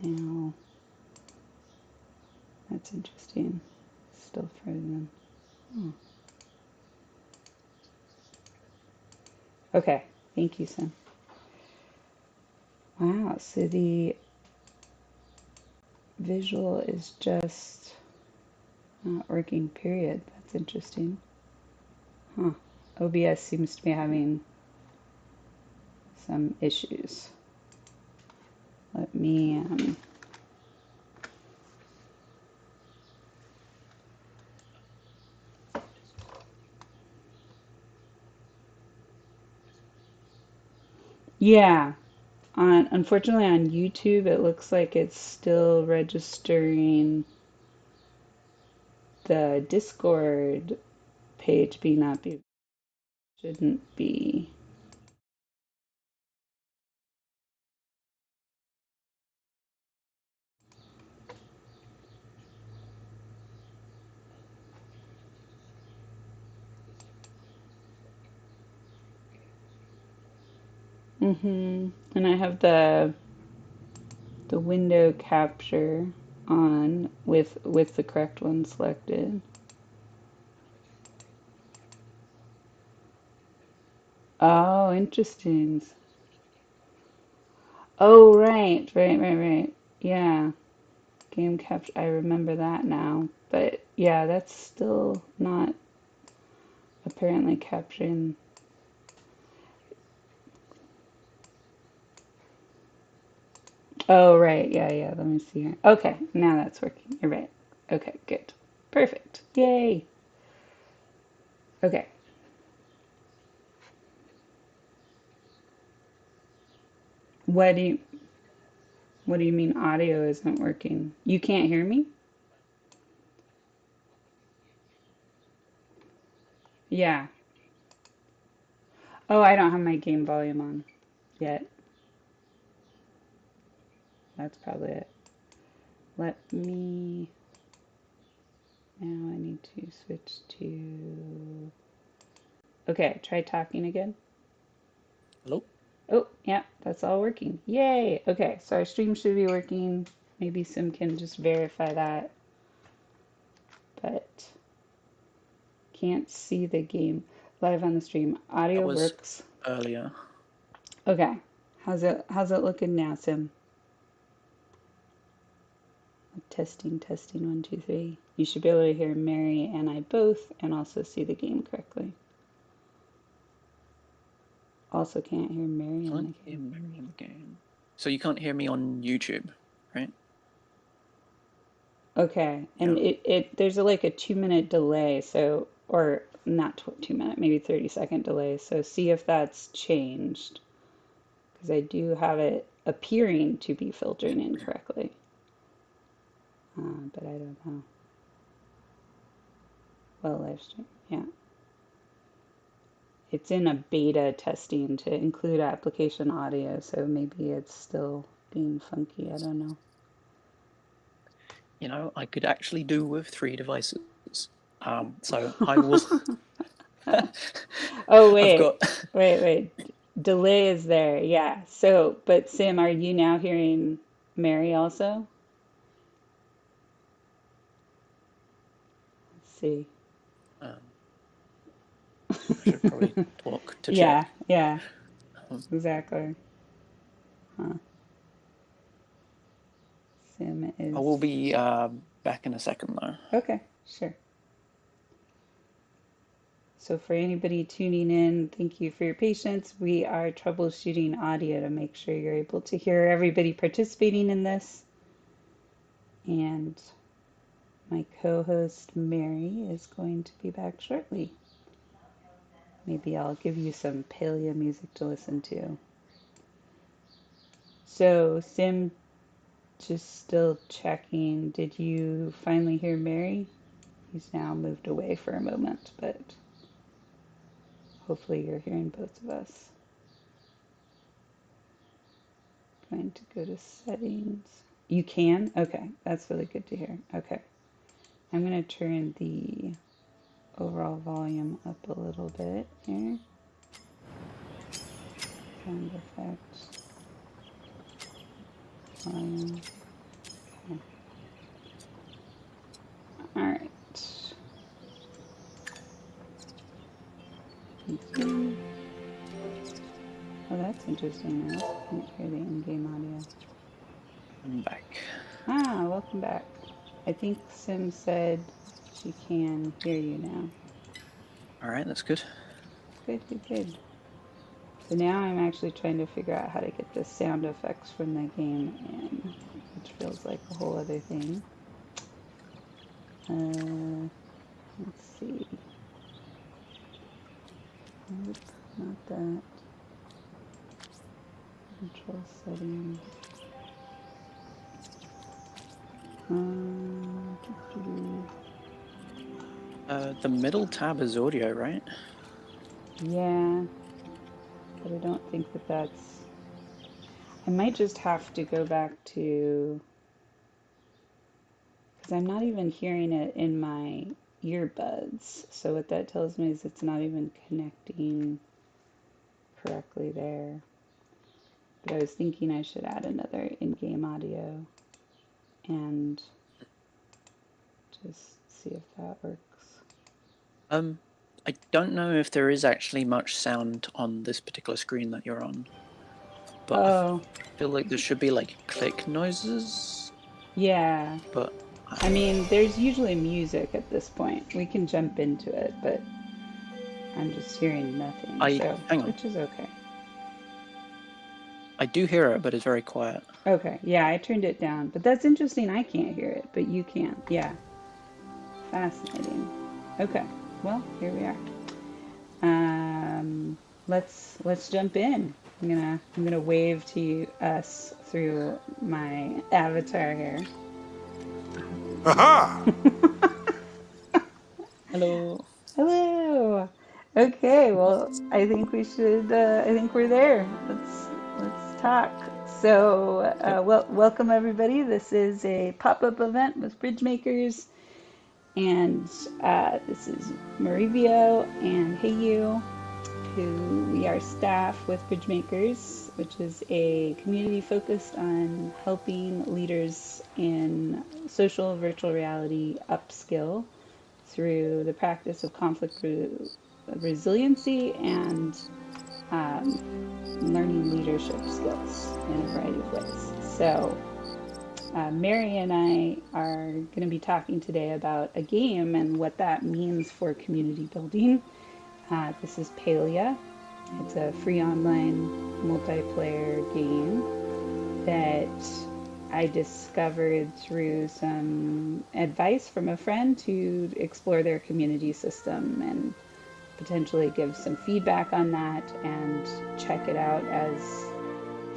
Now, that's interesting. Still frozen. Oh. Okay, thank you, Sim. Wow, so the visual is just not working, period. That's interesting. Huh. OBS seems to be having some issues. Let me yeah, unfortunately on YouTube it looks like it's still registering the Discord page be not be shouldn't be. And I have the window capture on with the correct one selected. Oh, interesting. Oh, right. Yeah, game capture. I remember that now. But yeah, that's still not apparently capturing. Oh, right. Yeah. Let me see here. Okay, now that's working. You're right. Okay, good. Perfect. Yay. Okay. What do you what do you mean audio isn't working? You can't hear me? Yeah. Oh, I don't have my game volume on yet. That's probably it. Let me now I need to switch to okay, try talking again. Hello? Oh, yeah, that's all working. Yay! Okay, so our stream should be working. Maybe Sim can just verify that, but can't see the game live on the stream. That Audio was works. earlier. Okay. How's it looking now, Sim? Testing, 1, 2, 3. You should be able to hear Mary and I both and also see the game correctly. Also can't hear Mary in the Can't hear Meri in the game. So you can't hear me on YouTube, right? Okay, and Yeah. it there's like a 2 minute delay, so or not 2 minute, maybe 30-second delay. So see if that's changed because I do have it appearing to be filtering incorrectly, but I don't know. Well, live stream, yeah, it's in a beta testing to include application audio, so maybe it's still being funky. I don't know. You know, I could actually do with 3 devices. So I will. Oh, I've got. wait. Delay is there. Yeah. So, but Sim, are you now hearing Mary also? Let's see. I should probably talk to check. Yeah, Um, exactly. Huh. Sim I is will be back in a second though. okay, sure. So for anybody tuning in, thank you for your patience. We are troubleshooting audio to make sure you're able to hear everybody participating in this. And my co-host Mary is going to be back shortly. Maybe I'll give you some Palia music to listen to. So, Sim, just still checking. Did you finally hear Mary? He's now moved away for a moment, but hopefully you're hearing both of us. Going to go to settings. You can? Okay, that's really good to hear. Okay, I'm going to turn the overall volume up a little bit here. Sound effects. Volume. interesting. I also can't hear the in-game audio. I'm back. Ah, welcome back. I think Sim said she can hear you now. All right, that's good. Good, good, good. So now I'm actually trying to figure out how to get the sound effects from the game in, which feels like a whole other thing. Let's see. Nope, not that. Control settings. Um, The middle tab is audio, right? yeah, but I don't think that that's. I might just have to go back to, because I'm not even hearing it in my earbuds. So what that tells me is it's not even connecting correctly there. But I was thinking I should add another in-game audio and just see if that works. I don't know if there is actually much sound on this particular screen that you're on, but Oh, I feel like there should be like click noises, yeah. but I mean, there's usually music at this point. We can jump into it, but I'm just hearing nothing, so, hang on. which is okay. I do hear it, but it's very quiet. Okay, yeah, I turned it down, but that's interesting. I can't hear it, but you can. Yeah, fascinating. Okay, well, here we are. Let's jump in. I'm gonna wave to us through my avatar here. Aha! Hello. Hello. Okay, well, I think we should. I think we're there. Let's talk. So, Yep. welcome everybody. This is a pop-up event with Bridgemakers, and this is Meri and Heyuh, who we are staff with Bridgemakers, which is a community focused on helping leaders in social virtual reality upskill through the practice of conflict resiliency and um, learning leadership skills in a variety of ways. So, Meri and I are going to be talking today about a game and what that means for community building. This is Palia. It's a free online multiplayer game that I discovered through some advice from a friend to explore their community system and potentially give some feedback on that and check it out as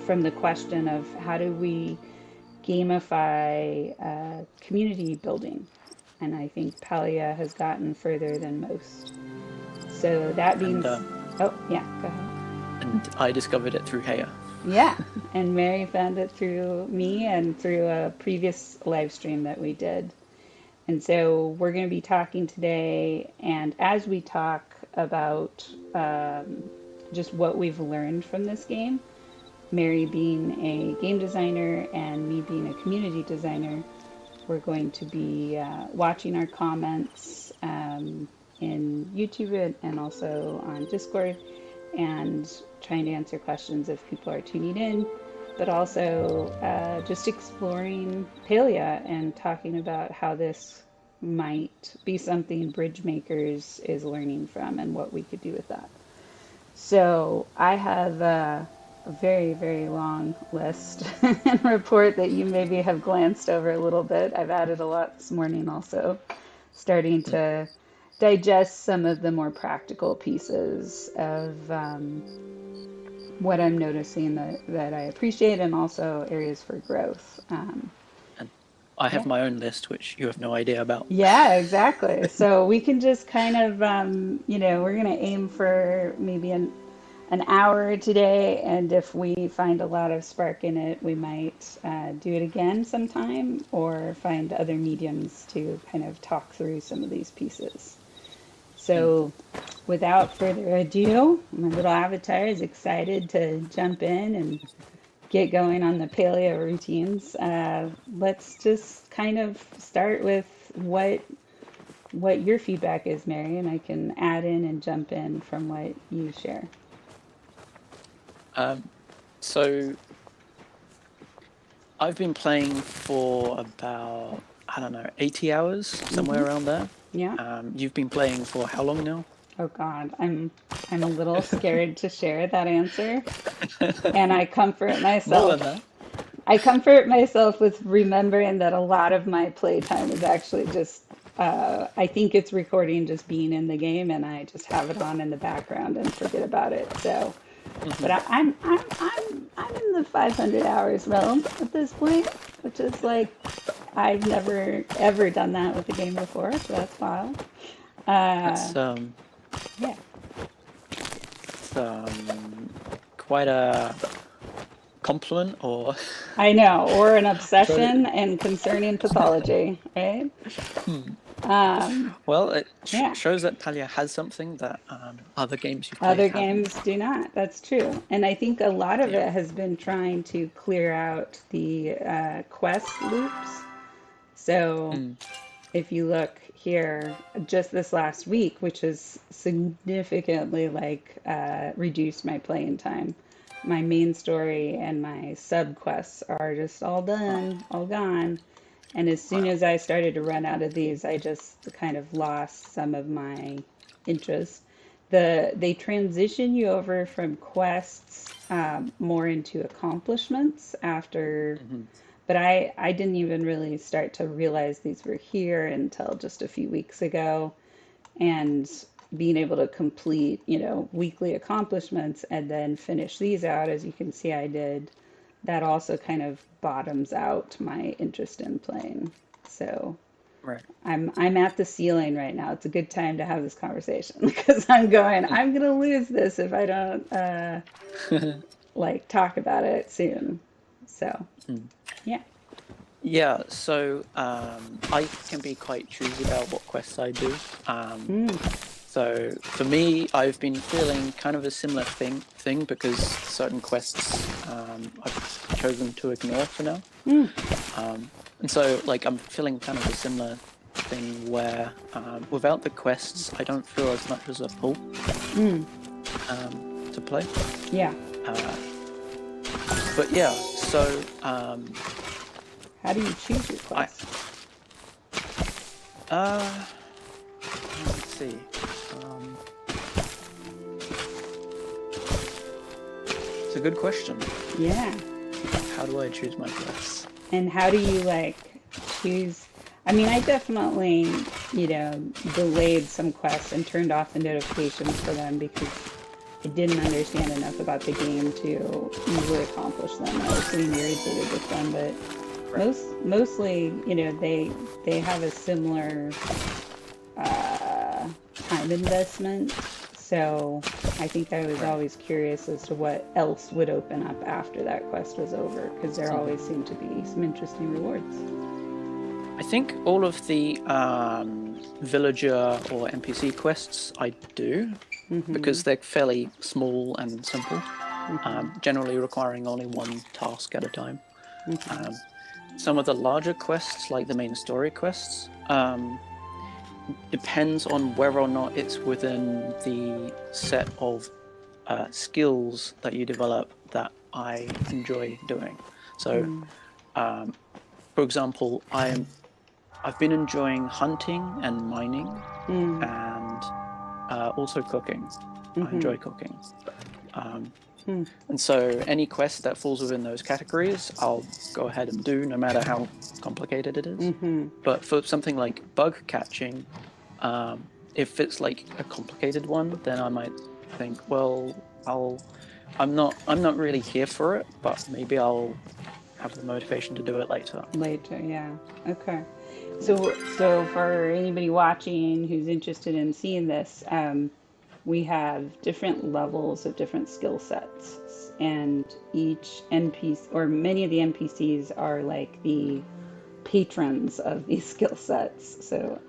from the question of how do we gamify community building. And I think Palia has gotten further than most. So that And means, oh yeah, go ahead. I discovered it through Heyuh. Yeah, and Meri found it through me and through a previous live stream that we did. And so we're going to be talking today, and as we talk about just what we've learned from this game, Meri being a game designer and me being a community designer, we're going to be watching our comments in YouTube and also on Discord and trying to answer questions if people are tuning in, but also just exploring Palia and talking about how this might be something Bridgemakers is learning from and what we could do with that. So I have a very, very long list and report that you maybe have glanced over a little bit. I've added a lot this morning also, starting to digest some of the more practical pieces of what I'm noticing that I appreciate and also areas for growth. And I have Yeah. my own list, which you have no idea about. Yeah, exactly. So we can just kind of, we're going to aim for maybe an hour today, and if we find a lot of spark in it, we might do it again sometime or find other mediums to kind of talk through some of these pieces. So without further ado, my little avatar is excited to jump in and get going on the paleo routines. Let's just kind of start with what your feedback is, Meri, and I can add in and jump in from what you share. So I've been playing for about, I don't know, 80 hours, somewhere around there. Yeah. You've been playing for how long now? Oh God, I'm a little scared to share that answer, and I comfort More than myself. that. I comfort myself with remembering that a lot of my playtime is actually just, I think it's recording just being in the game, and I just have it on in the background and forget about it. So, but Hmm. I'm in the 500 hours realm at this point, which is like I've never ever done that with a game before, so that's wild. Uh, That's yeah, it's, quite a compliment, or I know, or an try to. obsession and concerning pathology, right? Hmm. Um, Well, it yeah. shows that Palia has something that other games you've played Other haven't. games do not. That's true. And I think a lot of Yeah. it has been trying to clear out the quest loops. So Mm. if you look here, just this last week, which has significantly reduced my playing time, my main story and my sub quests are just all Wow. done, all gone. And as soon Wow. as I started to run out of these, I just kind of lost some of my interest. They transition you over from quests more into accomplishments after, Hmm. but I didn't even really start to realize these were here until just a few weeks ago. And being able to complete, weekly accomplishments and then finish these out, as you can see I did, that also kind of bottoms out my interest in playing. So Right. I'm at the ceiling right now. It's a good time to have this conversation because I'm gonna lose this if I don't talk about it soon. So Mm. yeah. Yeah, so I can be quite choosy about what quests I do. Mm, So for me, I've been feeling kind of a similar thing because certain quests I've chosen to ignore for now. mm, And so like I'm feeling kind of a similar thing where without the quests, I don't feel as much as a pull mm. to play. Yeah. Uh, but yeah, so How do you choose your I quest? uh, let's see. Um, it's a good question. Yeah. How do I choose my quests? And how do you choose? I mean, I definitely, delayed some quests and turned off the notifications for them because I didn't understand enough about the game to easily accomplish them. I was getting irritated with them, but Right. mostly, they have a similar uh, time investment. So I think I was Right. always curious as to what else would open up after that quest was over, because there Hmm. always seemed to be some interesting rewards. I think all of the villager or NPC quests I do Mm-hmm. because they're fairly small and simple, Mm-hmm. generally requiring only one task at a time. Mm-hmm. Um, some of the larger quests, like the main story quests, depends on whether or not it's within the set of skills that you develop that I enjoy doing. So, Mm-hmm. um, for example, I've been enjoying hunting and mining, and also cooking. I Mm-hmm. enjoy cooking. Um, Mm-hmm. and so any quest that falls within those categories, I'll go ahead and do, no matter how complicated it is. Mm-hmm. But for something like bug catching, if it's like a complicated one, then I might think, well, I'm not really here for it, but maybe I'll have the motivation to do it later. Later, yeah. Okay. So for anybody watching who's interested in seeing this, we have different levels of different skill sets, and each NPC or many of the NPCs are like the patrons of these skill sets. So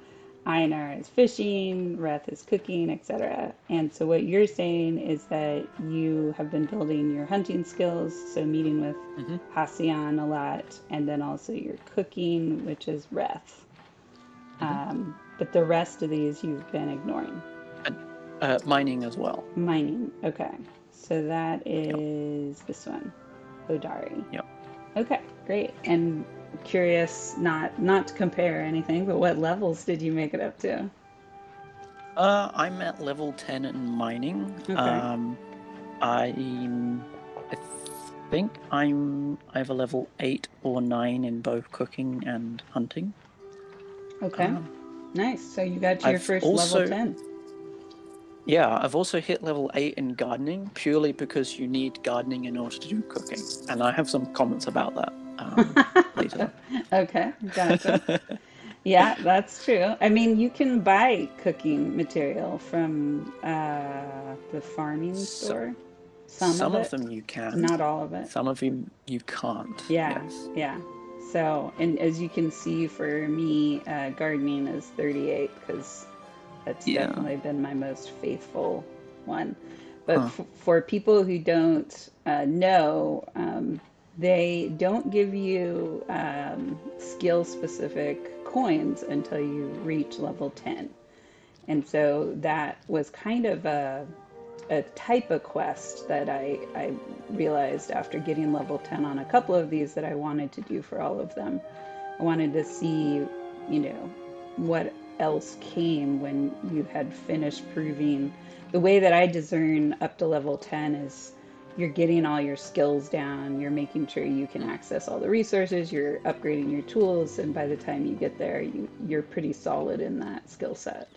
Einar is fishing, Reth is cooking, etc. And so what you're saying is that you have been building your hunting skills, so meeting with Mm-hmm. Hacian a lot, and then also your cooking, which is Reth. Mm-hmm. But the rest of these you've been ignoring. And mining as well. Mining, okay. So that Yep. is this one, Odari. Yep. Okay, great. And curious, not to compare or anything, but what levels did you make it up to? I'm at level 10 in mining. Okay. I'm I think I have a level 8 or 9 in both cooking and hunting. Okay. Um, Nice. So you got to your I've first level also 10. I've also hit level 8 in gardening purely because you need gardening in order to do cooking, and I have some comments about that later. Okay, gotcha. Yeah, that's true. I mean, you can buy cooking material from the farming So, store. Some of some of it, them you can, not all of it. some of them you can't. Yeah, Yes. yeah. So, and as you can see, for me, gardening is 38 because that's Yeah. definitely been my most faithful one. But Huh. for people who don't know, they don't give you skill specific coins until you reach level 10. And so that was kind of a type of quest that I realized after getting level 10 on a couple of these that I wanted to do for all of them. I wanted to see, you know, what else came when you had finished proving. The way that I discern up to level 10 is you're getting all your skills down, you're making sure you can access all the resources, you're upgrading your tools, and by the time you get there, you're pretty solid in that skill set.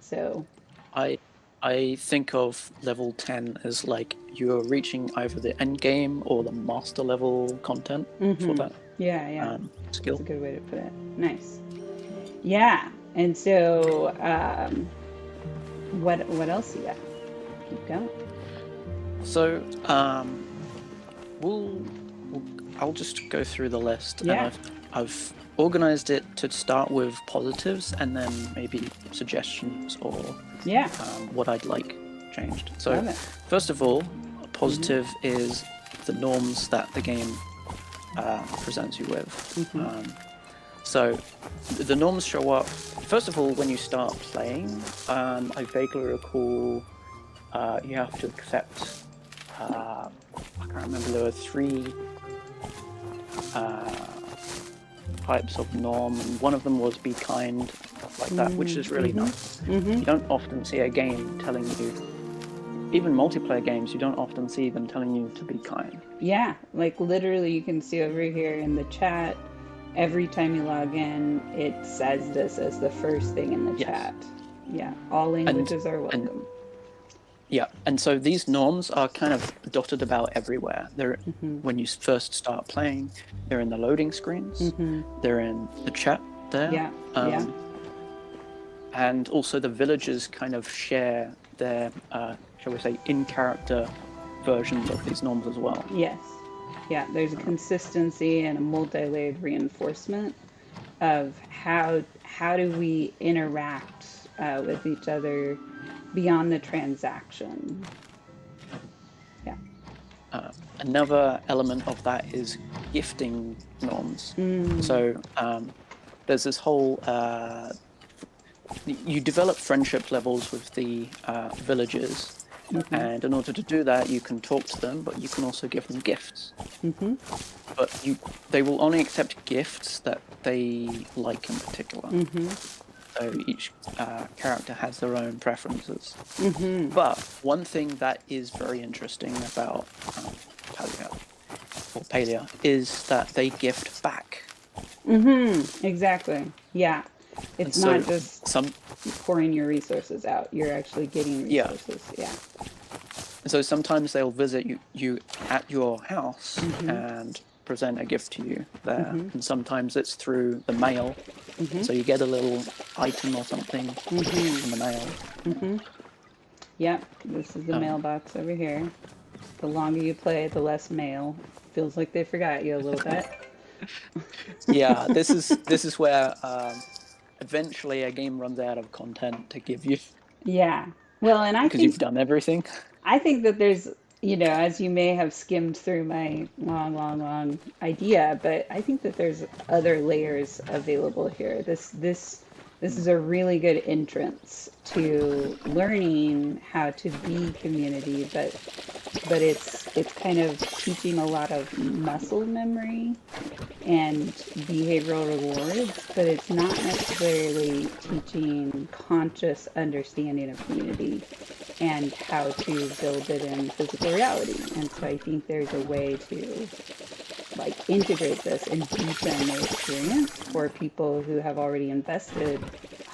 So, I I think of level 10 as like you're reaching either the end game or the master level content for mm-hmm. that Yeah, yeah. That's a skill. good way to put it. Nice. Yeah. And so, what else you got? Keep going. So we'll, we'll I'll just go through the list, and Yeah. I've organized it to start with positives and then maybe suggestions or Yeah. what I'd like changed. So Love it. first of all, a Mm-hmm. positive is the norms that the game presents you with. Mm-hmm. So the norms show up first of all when you start playing. I vaguely recall you have to accept. I can't remember. There were three uh, types of norm, and one of them was be kind, stuff like that, which is really Mm-hmm. nice. Mm-hmm. You don't often see a game telling you, even multiplayer games, you don't often see them telling you to be kind. Yeah. Like literally, you can see over here in the chat, every time you log in, it says this as the first thing in the Yes, chat. Yeah. All and languages are and welcome. yeah, and so these norms are kind of dotted about everywhere. They're Mm-hmm. when you first start playing, they're in the loading screens, Mm-hmm. they're in the chat there, Yeah. Yeah. um, and also the villagers kind of share their, shall we say, in-character versions of these norms as well. Yes. Yeah. There's a Um, consistency and a multi-layered reinforcement of how do we interact with each other beyond the transaction. Yeah. Another element of that is gifting norms. Mm. So there's this whole you develop friendship levels with the villagers, Mm-hmm. and in order to do that, you can talk to them, but you can also give them gifts. Mm-hmm. But they will only accept gifts that they like in particular. Mm-hmm. So each character has their own preferences. Mm-hmm. But one thing that is very interesting about Palia or Palia is that they gift back. Mm-hmm. Exactly. Yeah. And It's so not just some pouring your resources out. You're actually getting yeah. resources. Yeah. So sometimes they'll visit you at your house Mm-hmm. and present a gift to you there. Mm-hmm. And sometimes it's through the mail. Mm-hmm. So you get a little item or something Mm-hmm. in the mail. Mm-hmm. Yep. This is the Um, mailbox over here. The longer you play, the less mail. Feels like they forgot you a little bit. yeah, this is where eventually a game runs out of content to give you Yeah. Well, and because you've done everything. I think that there's, as you may have skimmed through my long, long, long idea, but I think that there's other layers available here. This this is a really good entrance to learning how to be community, but it's kind of teaching a lot of muscle memory and behavioral rewards, but it's not necessarily teaching conscious understanding of community and how to build it in physical reality. And so I think there's a way to like integrate this and deepen the experience for people who have already invested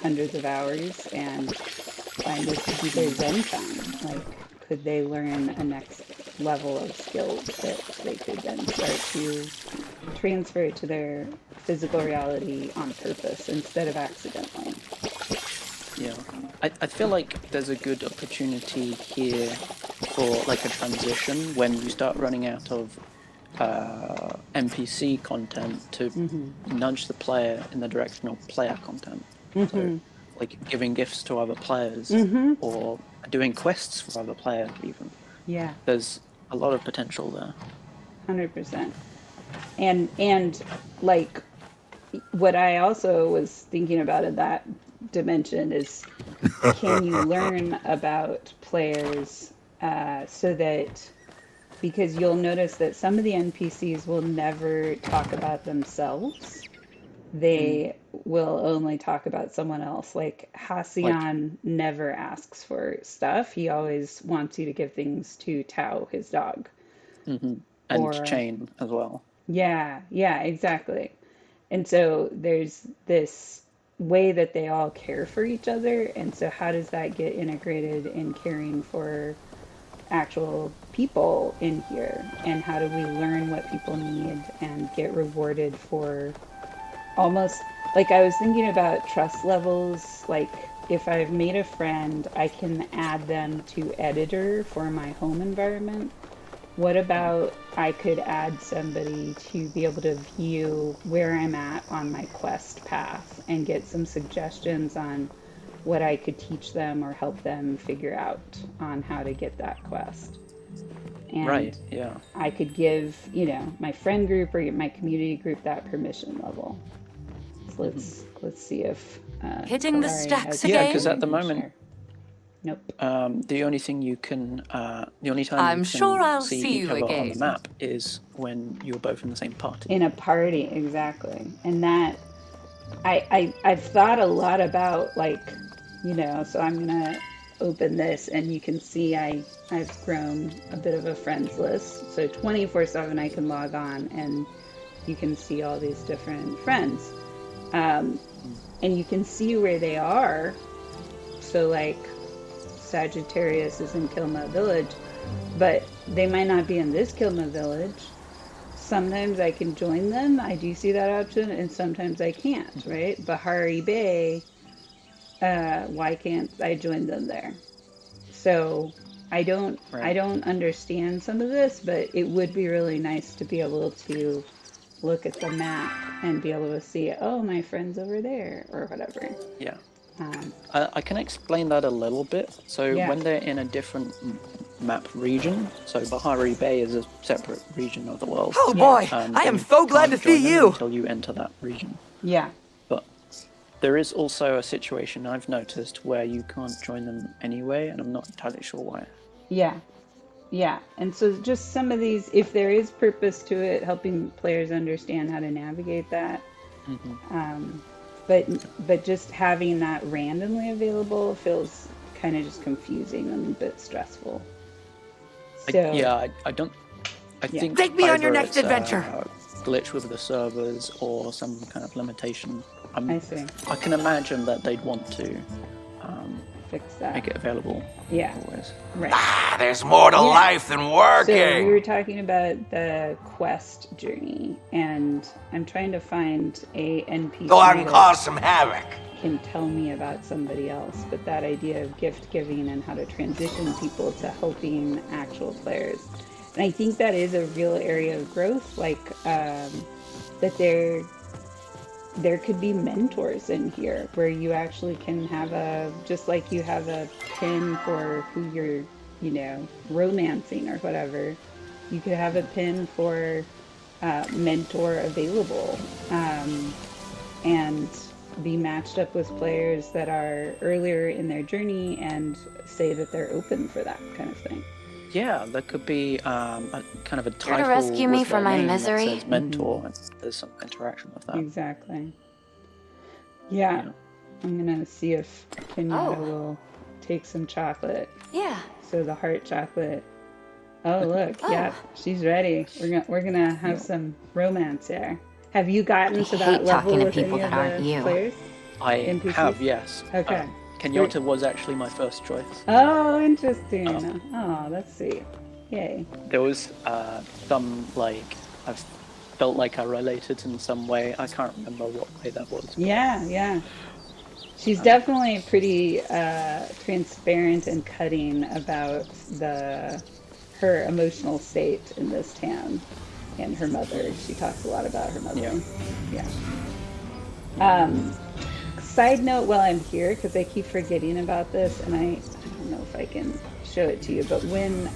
hundreds of hours and find this to be their zen time. Like, could they learn a next level of skills that they could then start to transfer it to their physical reality on purpose instead of accidentally? Yeah, I feel like there's a good opportunity here for like a transition when you start running out of NPC content to nudge the player in the direction of player content. So, like giving gifts to other players or doing quests for other players even. Yeah, There's a lot of potential there. 100%. And like what I also was thinking about in that dimension is, can you learn about players so that, because you'll notice that some of the NPCs will never talk about themselves. They will only talk about someone else. Like Like, Hacian never asks for stuff. He always wants you to give things to Tao, his dog. and Or, Chain as well. yeah, exactly. And so there's this way that they all care for each other. And so, how does that get integrated in caring for actual people in here? And how do we learn what people need and get rewarded for almost like I was thinking about trust levels? Like, if I've made a friend, I can add them to editor for my home environment. What about I could add somebody to be able to view where I'm at on my quest path and get some suggestions on what I could teach them or help them figure out on how to get that quest? And Right, yeah. I could give, my friend group or my community group that permission level. So let's see if Hitting the Kalari stacks has Yeah, again? because at the something to moment, share. Nope. the only thing you can, the only time I'm you sure can I'll see see each you other on the again. map is when you're both in the same party. In a party, exactly. And that I've thought a lot about, like, so I'm gonna open this and you can see I've grown a bit of a friends list. So 24/7 I can log on and you can see all these different friends. And you can see where they are. So like Sagittarius is in Kilma Village, but they might not be in this Kilma Village. Sometimes I can join them. I do see that option, and sometimes I can't, right? Bahari Bay, why can't I join them there? So I don't understand some of this, but it would be really nice to be able to look at the map and be able to see, oh, my friend's over there or whatever. Yeah. Um, I can explain that a little bit. So Yeah. when they're in a different map region, so Bahari Bay is a separate region of the world. Oh boy, I then am you so glad to can't see join them you. until you enter that region. yeah. But there is also a situation I've noticed where you can't join them anyway, and I'm not entirely sure why. Yeah. Yeah. And so just some of these, if there is purpose to it, helping players understand how to navigate that. But just having that randomly available feels kind of just confusing and a bit stressful. So I don't. I Yeah. think Take me on your either next it's adventure. a glitch with the servers or some kind of limitation. I see. I can imagine that they'd want to Fix that. make it available. Yeah. Always. Right. There's more to Yeah. life than So we working. were talking about the quest journey, and I'm trying to find a NPC Go out and that cause some havoc. can tell me about somebody else. But that idea of gift giving and how to transition people to helping actual players, and I think that is a real area of growth. Like that there could be mentors in here where you actually can have just like you have a pin for who you're, romancing or whatever, you could have a pin for mentor available. And be matched up with players that are earlier in their journey and say that they're open for that kind of thing. Yeah, there could be a kind of a Here to title rescue me with from their my name misery? that says mentor, and there's some interaction with that. Exactly. Yeah. I'm gonna see if Kenyatta will take some chocolate. Yeah. So the heart chocolate. Oh look, yeah, she's ready. We're gonna have some romance here. Have you gotten to that hate level talking to with people any of that aren't the you. players? I NPCs? have, yes. Okay. Kenyatta was actually my first choice. Oh, interesting. Oh, that's sweet. Yay. There was some, like, I felt like I related in some way. I can't remember what way that was. Yeah. She's definitely pretty transparent and cutting about her emotional state in this town and her mother. She talks a lot about her mother. Yeah. Side note while I'm here, because I keep forgetting about this, and I don't know if I can show it to you, but when,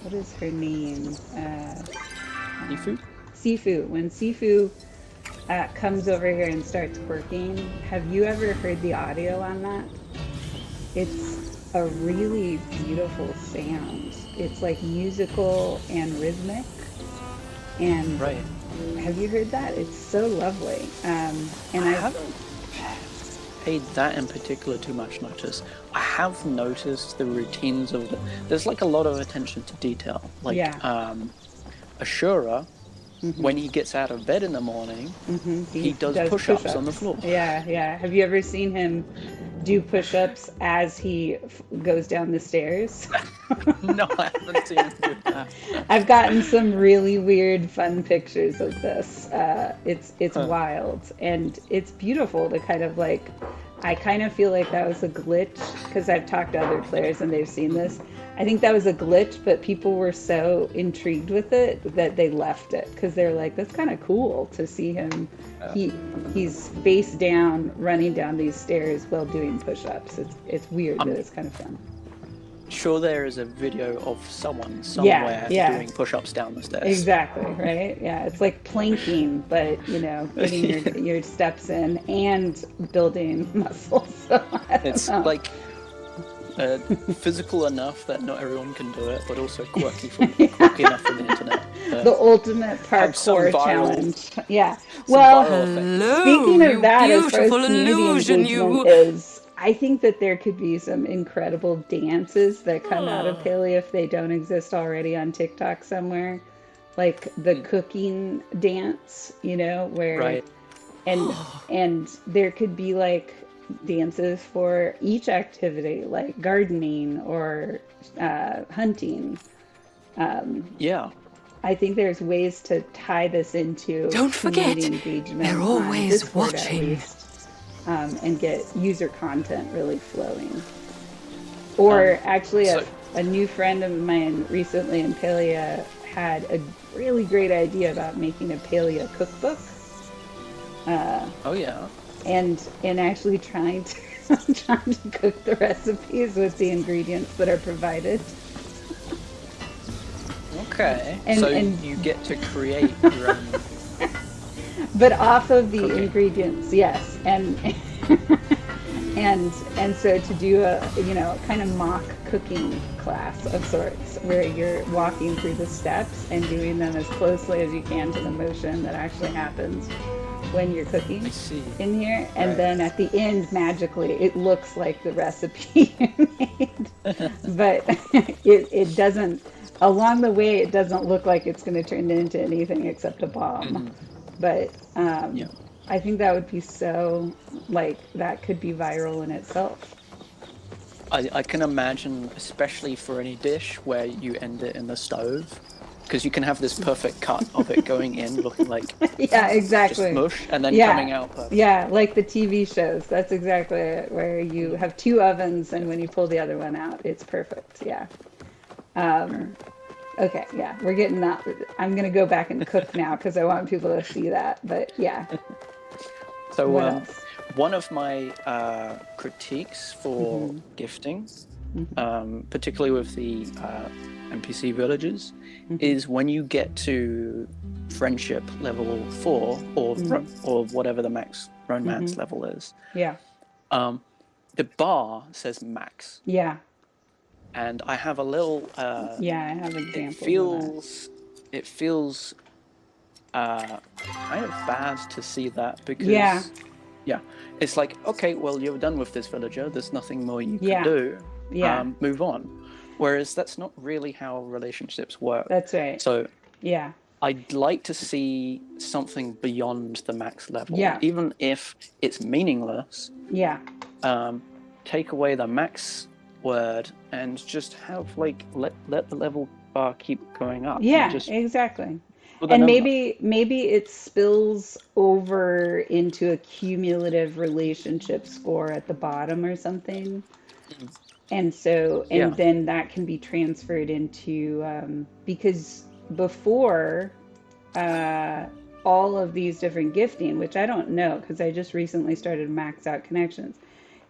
what is her name? Sifu. When Sifu comes over here and starts working, have you ever heard the audio on that? It's a really beautiful sound. It's like musical and rhythmic. And Right. have you heard that? It's so lovely. And I haven't paid that in particular too much notice. I have noticed the routines of there's like a lot of attention to detail. Like Ashura, when he gets out of bed in the morning, he does push-ups on the floor. Yeah. Have you ever seen him do push-ups as he goes down the stairs? No, I haven't seen him do that. I've gotten some really weird, fun pictures of this. It's wild, and it's beautiful to kind of like. I kind of feel like that was a glitch because I've talked to other players and they've seen this. I think that was a glitch, but people were so intrigued with it that they left it because they're like, that's kind of cool to see him. He's face down, running down these stairs while doing push-ups. It's weird, but it's kind of fun. Sure, there is a video of someone somewhere doing push-ups down the stairs. Exactly, right? Yeah, it's like planking, but getting your steps in and building muscles. So it's like physical enough that not everyone can do it, but also quirky enough for the internet. The ultimate parkour challenge. Yeah. Well, speaking of that, as far as community engagement is, I think that there could be some incredible dances that come out of Palia if they don't exist already on TikTok somewhere. Like the cooking dance, where and there could be like dances for each activity, like gardening or hunting. I think there's ways to tie this into Don't forget, engagement. they're always Discord, watching. And get user content really flowing. Or actually, a new friend of mine recently in Palia had a really great idea about making a Palia cookbook. And actually trying to cook the recipes with the ingredients that are provided. Okay. So you get to create your own. But off of the ingredients, yes, and so to do a kind of mock cooking class of sorts where you're walking through the steps and doing them as closely as you can to the motion that actually happens when you're cooking in here, and then at the end, magically, it looks like the recipe you made, but it doesn't. Along the way, it doesn't look like it's going to turn into anything except a bomb. But I think that would be so, that could be viral in itself. I can imagine, especially for any dish where you end it in the stove, because you can have this perfect cut of it going in, looking like exactly just mush, and then coming out perfect. Yeah, like the TV shows. That's exactly it, where you have two ovens, and when you pull the other one out, it's perfect. Yeah. Okay, yeah, we're getting that. I'm going to go back and cook now because I want people to see that. But yeah. So one of my critiques for gifting, particularly with the NPC villages, is when you get to friendship level 4 or whatever the max romance level is. Yeah. The bar says max. Yeah. And I have a little Yeah, I have examples it feels kind of bad to see that, because it's like, okay, well, you're done with this villager, there's nothing more you could do. Move on. Whereas that's not really how relationships work. That's right. So yeah, I'd like to see something beyond the max level. Yeah. Even if it's meaningless. Yeah. Take away the max word and just have like let the level bar keep going up. Yeah, just exactly. And maybe it spills over into a cumulative relationship score at the bottom or something. And so, and then that can be transferred into, because before all of these different gifting, which I don't know because I just recently started max out connections.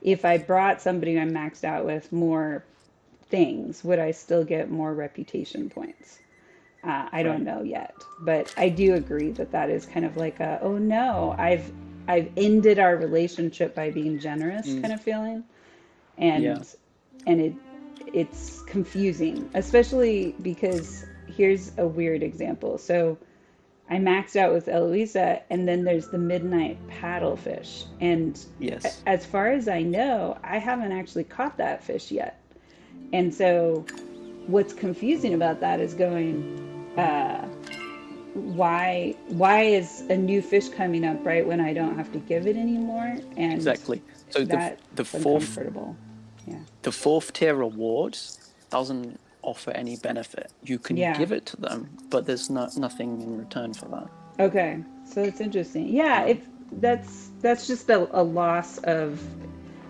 If I brought somebody I maxed out with more things, would I still get more reputation points? I don't know yet, but I do agree that that is kind of like a, oh no, I've ended our relationship by being generous kind of feeling, and it's confusing, especially because here's a weird example. So I maxed out with Eloisa, and then there's the midnight paddlefish, and as far as I know, I haven't actually caught that fish yet, and so what's confusing about that is going, why is a new fish coming up right when I don't have to give it anymore? And exactly. So the fourth tier rewards doesn't offer any benefit. You can give it to them, but there's nothing in return for that. Okay, so it's interesting. Yeah, that's just a loss of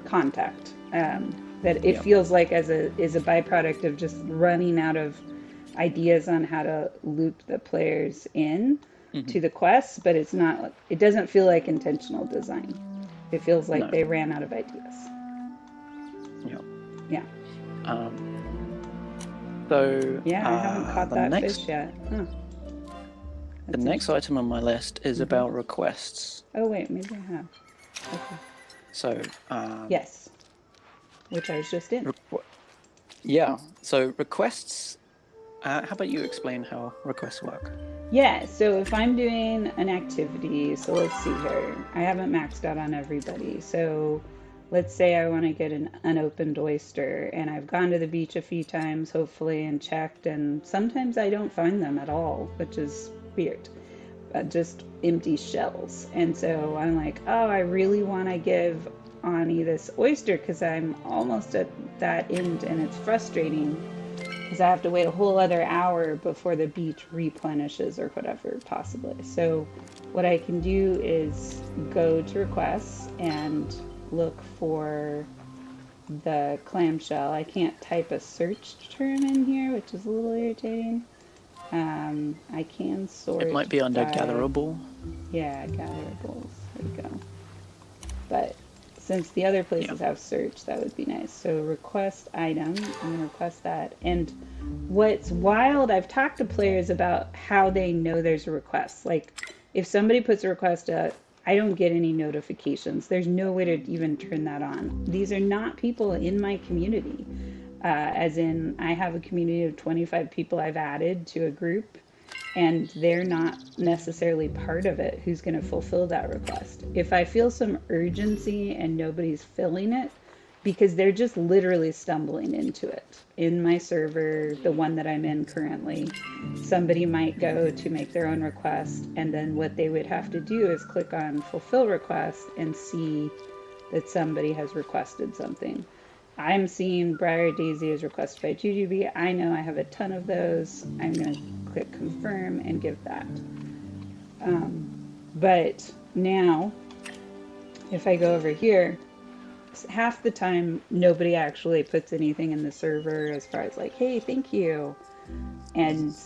contact. That it feels like is a byproduct of just running out of ideas on how to loop the players in to the quests, but it doesn't feel like intentional design. It feels like they ran out of ideas. Yeah. So I haven't caught that fish yet. The next item on my list is about requests. Oh wait, maybe I have. Okay. So yes, which I was just in. So requests. How about you explain how requests work? Yeah, so if I'm doing an activity, so let's see here. I haven't maxed out on everybody. So let's say I want to get an unopened oyster, and I've gone to the beach a few times, hopefully, and checked, and sometimes I don't find them at all, which is weird. Just empty shells. And so I'm like, oh, I really want to give Ani this oyster because I'm almost at that end, and it's frustrating because I have to wait a whole other hour before the beach replenishes or whatever, possibly. So what I can do is go to requests and look for the clamshell. I can't type a search term in here, which is a little irritating. I can sort. It might be under gatherable. Yeah, gatherables. There we go. But since the other places have search, that would be nice. So request item, I'm going to request that. And what's wild, I've talked to players about how they know there's a request. Like if somebody puts a request out, I don't get any notifications. There's no way to even turn that on. These are not people in my community. As in, I have a community of 25 people I've added to a group, and they're not necessarily part of it who's going to fulfill that request. If I feel some urgency and nobody's filling it, because they're just literally stumbling into it. In my server, the one that I'm in currently, somebody might go to make their own request, and then what they would have to do is click on fulfill request and see that somebody has requested something. I'm seeing Briar Daisy as requested by Jujubee. I know I have a ton of those. I'm going to click confirm and give that. But now, if I go over here, half the time nobody actually puts anything in the server as far as like, hey, thank you. And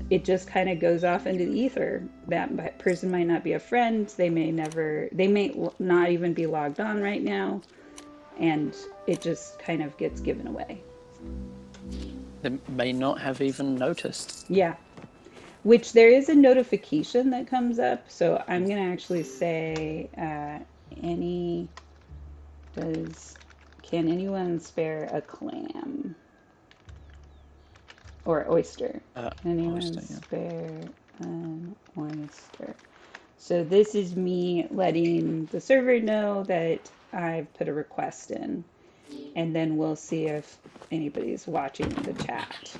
it just kind of goes off into the ether. That person might not be a friend. They may not even be logged on right now. And it just kind of gets given away. They may not have even noticed. Yeah. which there is a notification that comes up. So I'm going to actually say, any, can anyone spare a clam or oyster? Can anyone Oyster, yeah. spare an oyster? So this is me letting the server know that I've put a request in, and then we'll see if anybody's watching the chat.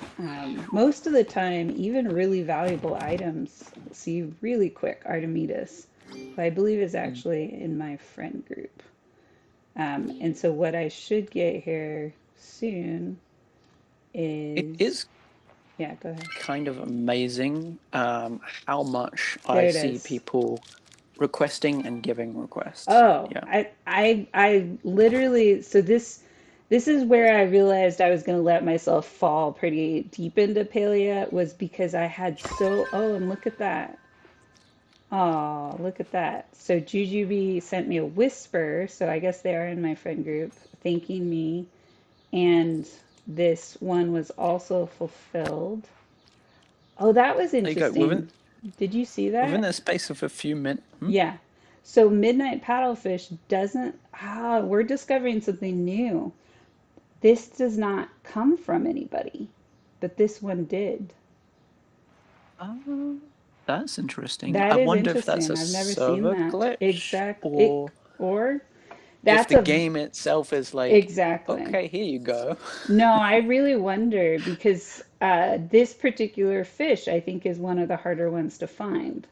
Most of the time, even really valuable items, see really quick. Artemidas, who I believe is actually in my friend group. And so what I should get here soon It is, is yeah, go ahead. kind of amazing how much There I it see is. people requesting and giving requests. Oh, Yeah. I literally, so this is where I realized I was going to let myself fall pretty deep into Palia, was because I had oh, and look at that. Oh, look at that. So Jujubee sent me a whisper, so I guess they are in my friend group, thanking me. And this one was also fulfilled. Oh, that was There you go. Within interesting. Did you see within that? the space of a few minutes. Yeah. So midnight paddlefish doesn't, we're discovering something new. This does not come from anybody, but this one did. That's interesting. I That is wonder if that's interesting. a I've never seen server that. glitch It, or or if that's the a, game itself is like, exactly. okay, here you go. No, I really wonder because this particular fish, I think, is one of the harder ones to find.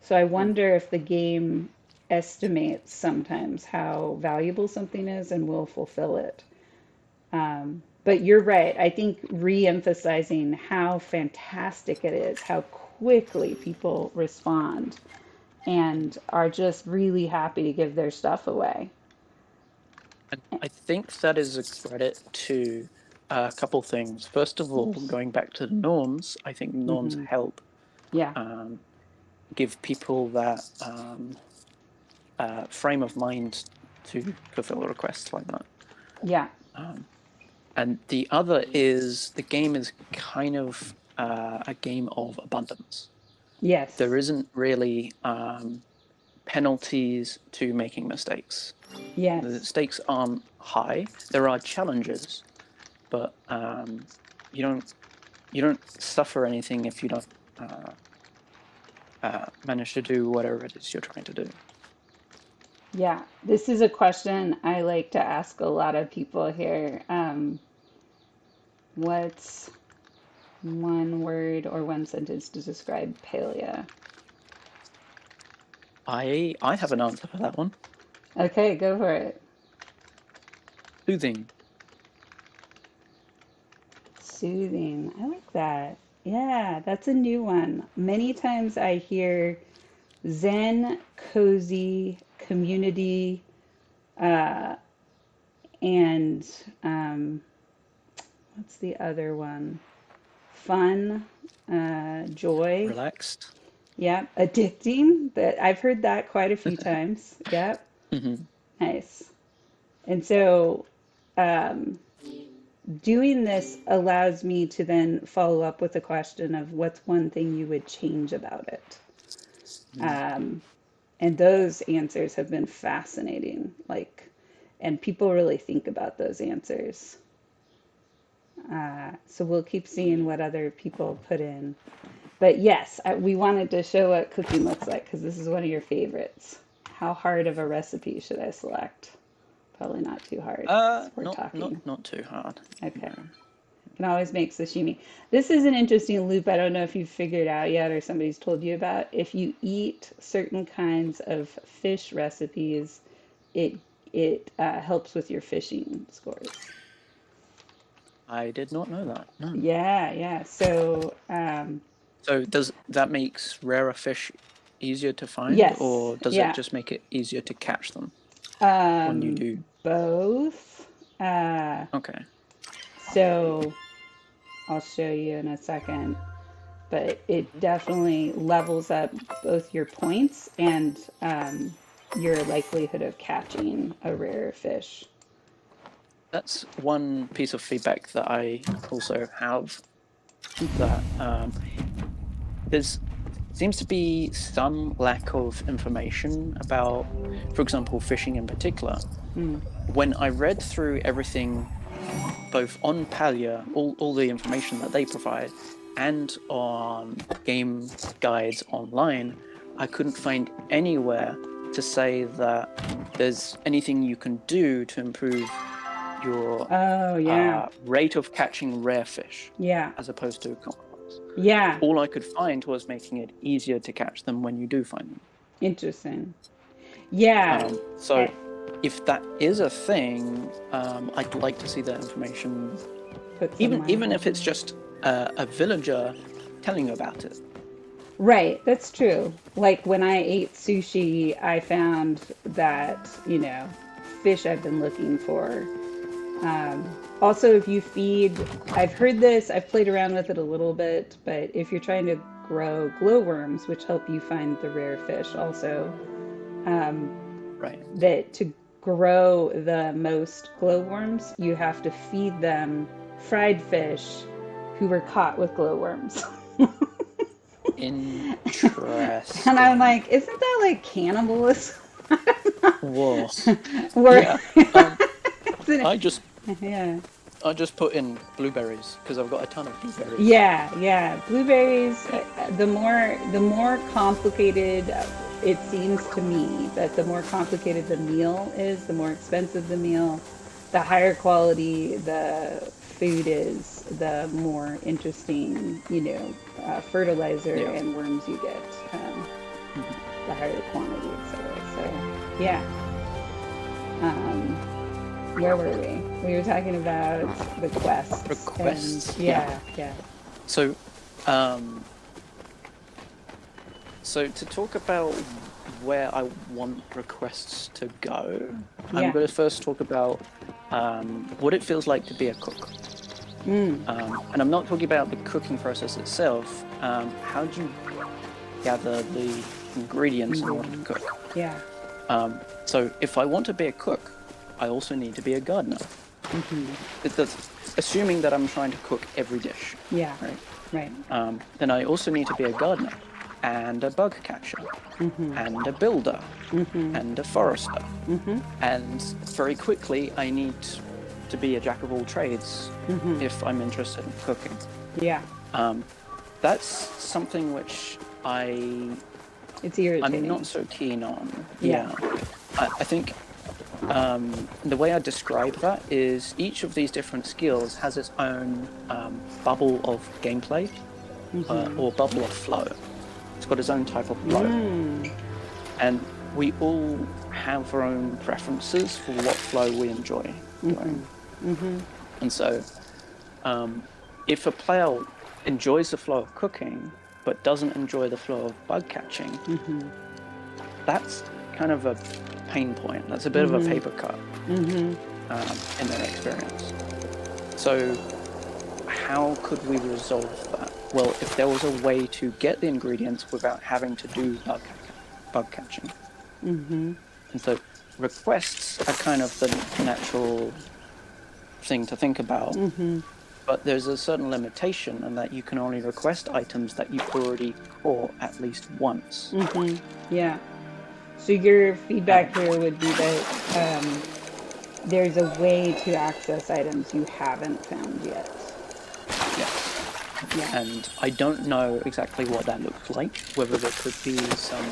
So I wonder if the game estimates sometimes how valuable something is and will fulfill it. But you're right. I think re-emphasizing how fantastic it is, how quickly people respond and are just really happy to give their stuff away. And I think that is a credit to a couple things. First of all, Oops. going back to norms, I think norms Hmm. help Yeah. give people that frame of mind to fulfill requests like that. Yeah. And the other is the game is kind of a game of abundance. There Yes. isn't really penalties to making mistakes. The Yes. stakes aren't high. There are challenges, but you don't suffer anything if you don't manage to do whatever it is you're trying to do. Yeah. This is a question I like to ask a lot of people here. What's one word or one sentence to describe Palia? I have an answer for that one. Okay, go for it. Soothing. Soothing. I like that. Yeah, that's a new one. Many times I hear Zen, cozy, community, uh, and what's the other one? Fun, joy. Relaxed. Yep. Addicting. That I've heard that quite a few times. Yep. Mm-hmm. Nice. And so um, doing this allows me to then follow up with the question of what's one thing you would change about it. Um, and those answers have been fascinating. Like, and people really think about those answers. So we'll keep seeing what other people put in. But yes, we wanted to show what cooking looks like because this is one of your favorites. How hard of a recipe should I select? Probably not too hard. We're talking. Not too hard. Okay. No. Can always make sashimi. This is an interesting loop. I don't know if you've figured out yet or somebody's told you about. If you eat certain kinds of fish recipes, it helps with your fishing scores. I did not know that. No. Yeah, yeah. So So does that makes rarer fish easier to find, yes, or does it yeah. just make it easier to catch them when you do? Both. Okay. So I'll show you in a second, but it definitely levels up both your points and your likelihood of catching a rare fish. That's one piece of feedback that I also have, that there's seems to be some lack of information about, for example, fishing in particular. When I read through everything, both on Palia, all the information that they provide, and on game guides online, I couldn't find anywhere to say that there's anything you can do to improve your rate of catching rare fish, as opposed to common ones. All I could find was making it easier to catch them when you do find them. Interesting. So if that is a thing, I'd like to see that information, even if it's just a villager telling you about it. Right, that's true. Like when I ate sushi, I found that, fish I've been looking for. Also, if you feed, I've heard this, I've played around with it a little bit, but if you're trying to grow glowworms, which help you find the rare fish also, that to grow the most glowworms, you have to feed them fried fish who were caught with glowworms. Interesting. And I'm like, isn't that like cannibalism? Whoa. I just put in blueberries because I've got a ton of blueberries. Yeah. Blueberries. The more complicated it seems to me that the more complicated the meal is, the more expensive the meal, the higher quality the food is, the more interesting, fertilizer and worms you get, the higher the quantity, etc. So, yeah. Where were we? We were talking about the quests. Requests. Yeah. So, so to talk about where I want requests to go, I'm going to first talk about what it feels like to be a cook. And I'm not talking about the cooking process itself. How do you gather the ingredients in order to cook? So if I want to be a cook, I also need to be a gardener. That's assuming that I'm trying to cook every dish. Right. Then I also need to be a gardener, and a bug catcher, and a builder, and a forester. And very quickly, I need to be a jack of all trades if I'm interested in cooking. That's something which it's irritating. I'm not so keen on. I think the way I describe that is each of these different skills has its own bubble of gameplay or bubble of flow. It's got its own type of flow. And we all have our own preferences for what flow we enjoy doing. And so if a player enjoys the flow of cooking but doesn't enjoy the flow of bug catching, that's kind of a pain point. That's a bit of a paper cut in their experience. So how could we resolve that? Well, if there was a way to get the ingredients without having to do bug catching. And so requests are kind of the natural thing to think about. But there's a certain limitation in that you can only request items that you've already caught at least once. So your feedback here would be that there's a way to access items you haven't found yet. And I don't know exactly what that looks like, whether there could be some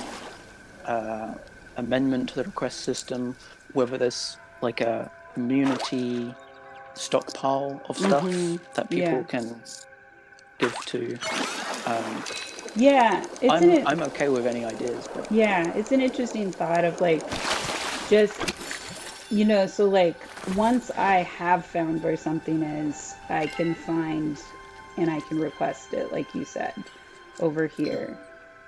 amendment to the request system, whether there's like a community stockpile of stuff that people can give to. I'm okay with any ideas. But. It's an interesting thought of like, just, so like once I have found where something is, I can find and I can request it, like you said, over here.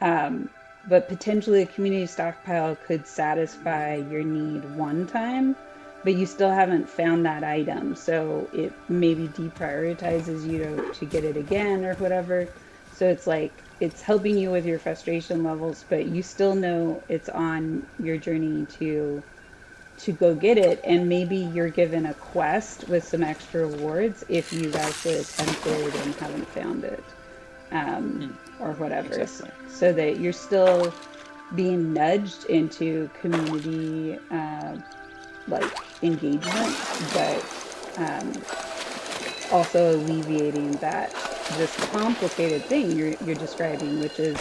But potentially a community stockpile could satisfy your need one time, but you still haven't found that item. So it maybe deprioritizes you to get it again or whatever. So it's like, it's helping you with your frustration levels, but you still know it's on your journey to go get it, and maybe you're given a quest with some extra rewards if you've actually attempted and haven't found it. or whatever, Exactly. so that you're still being nudged into community like engagement, but also alleviating that this complicated thing you're describing, which is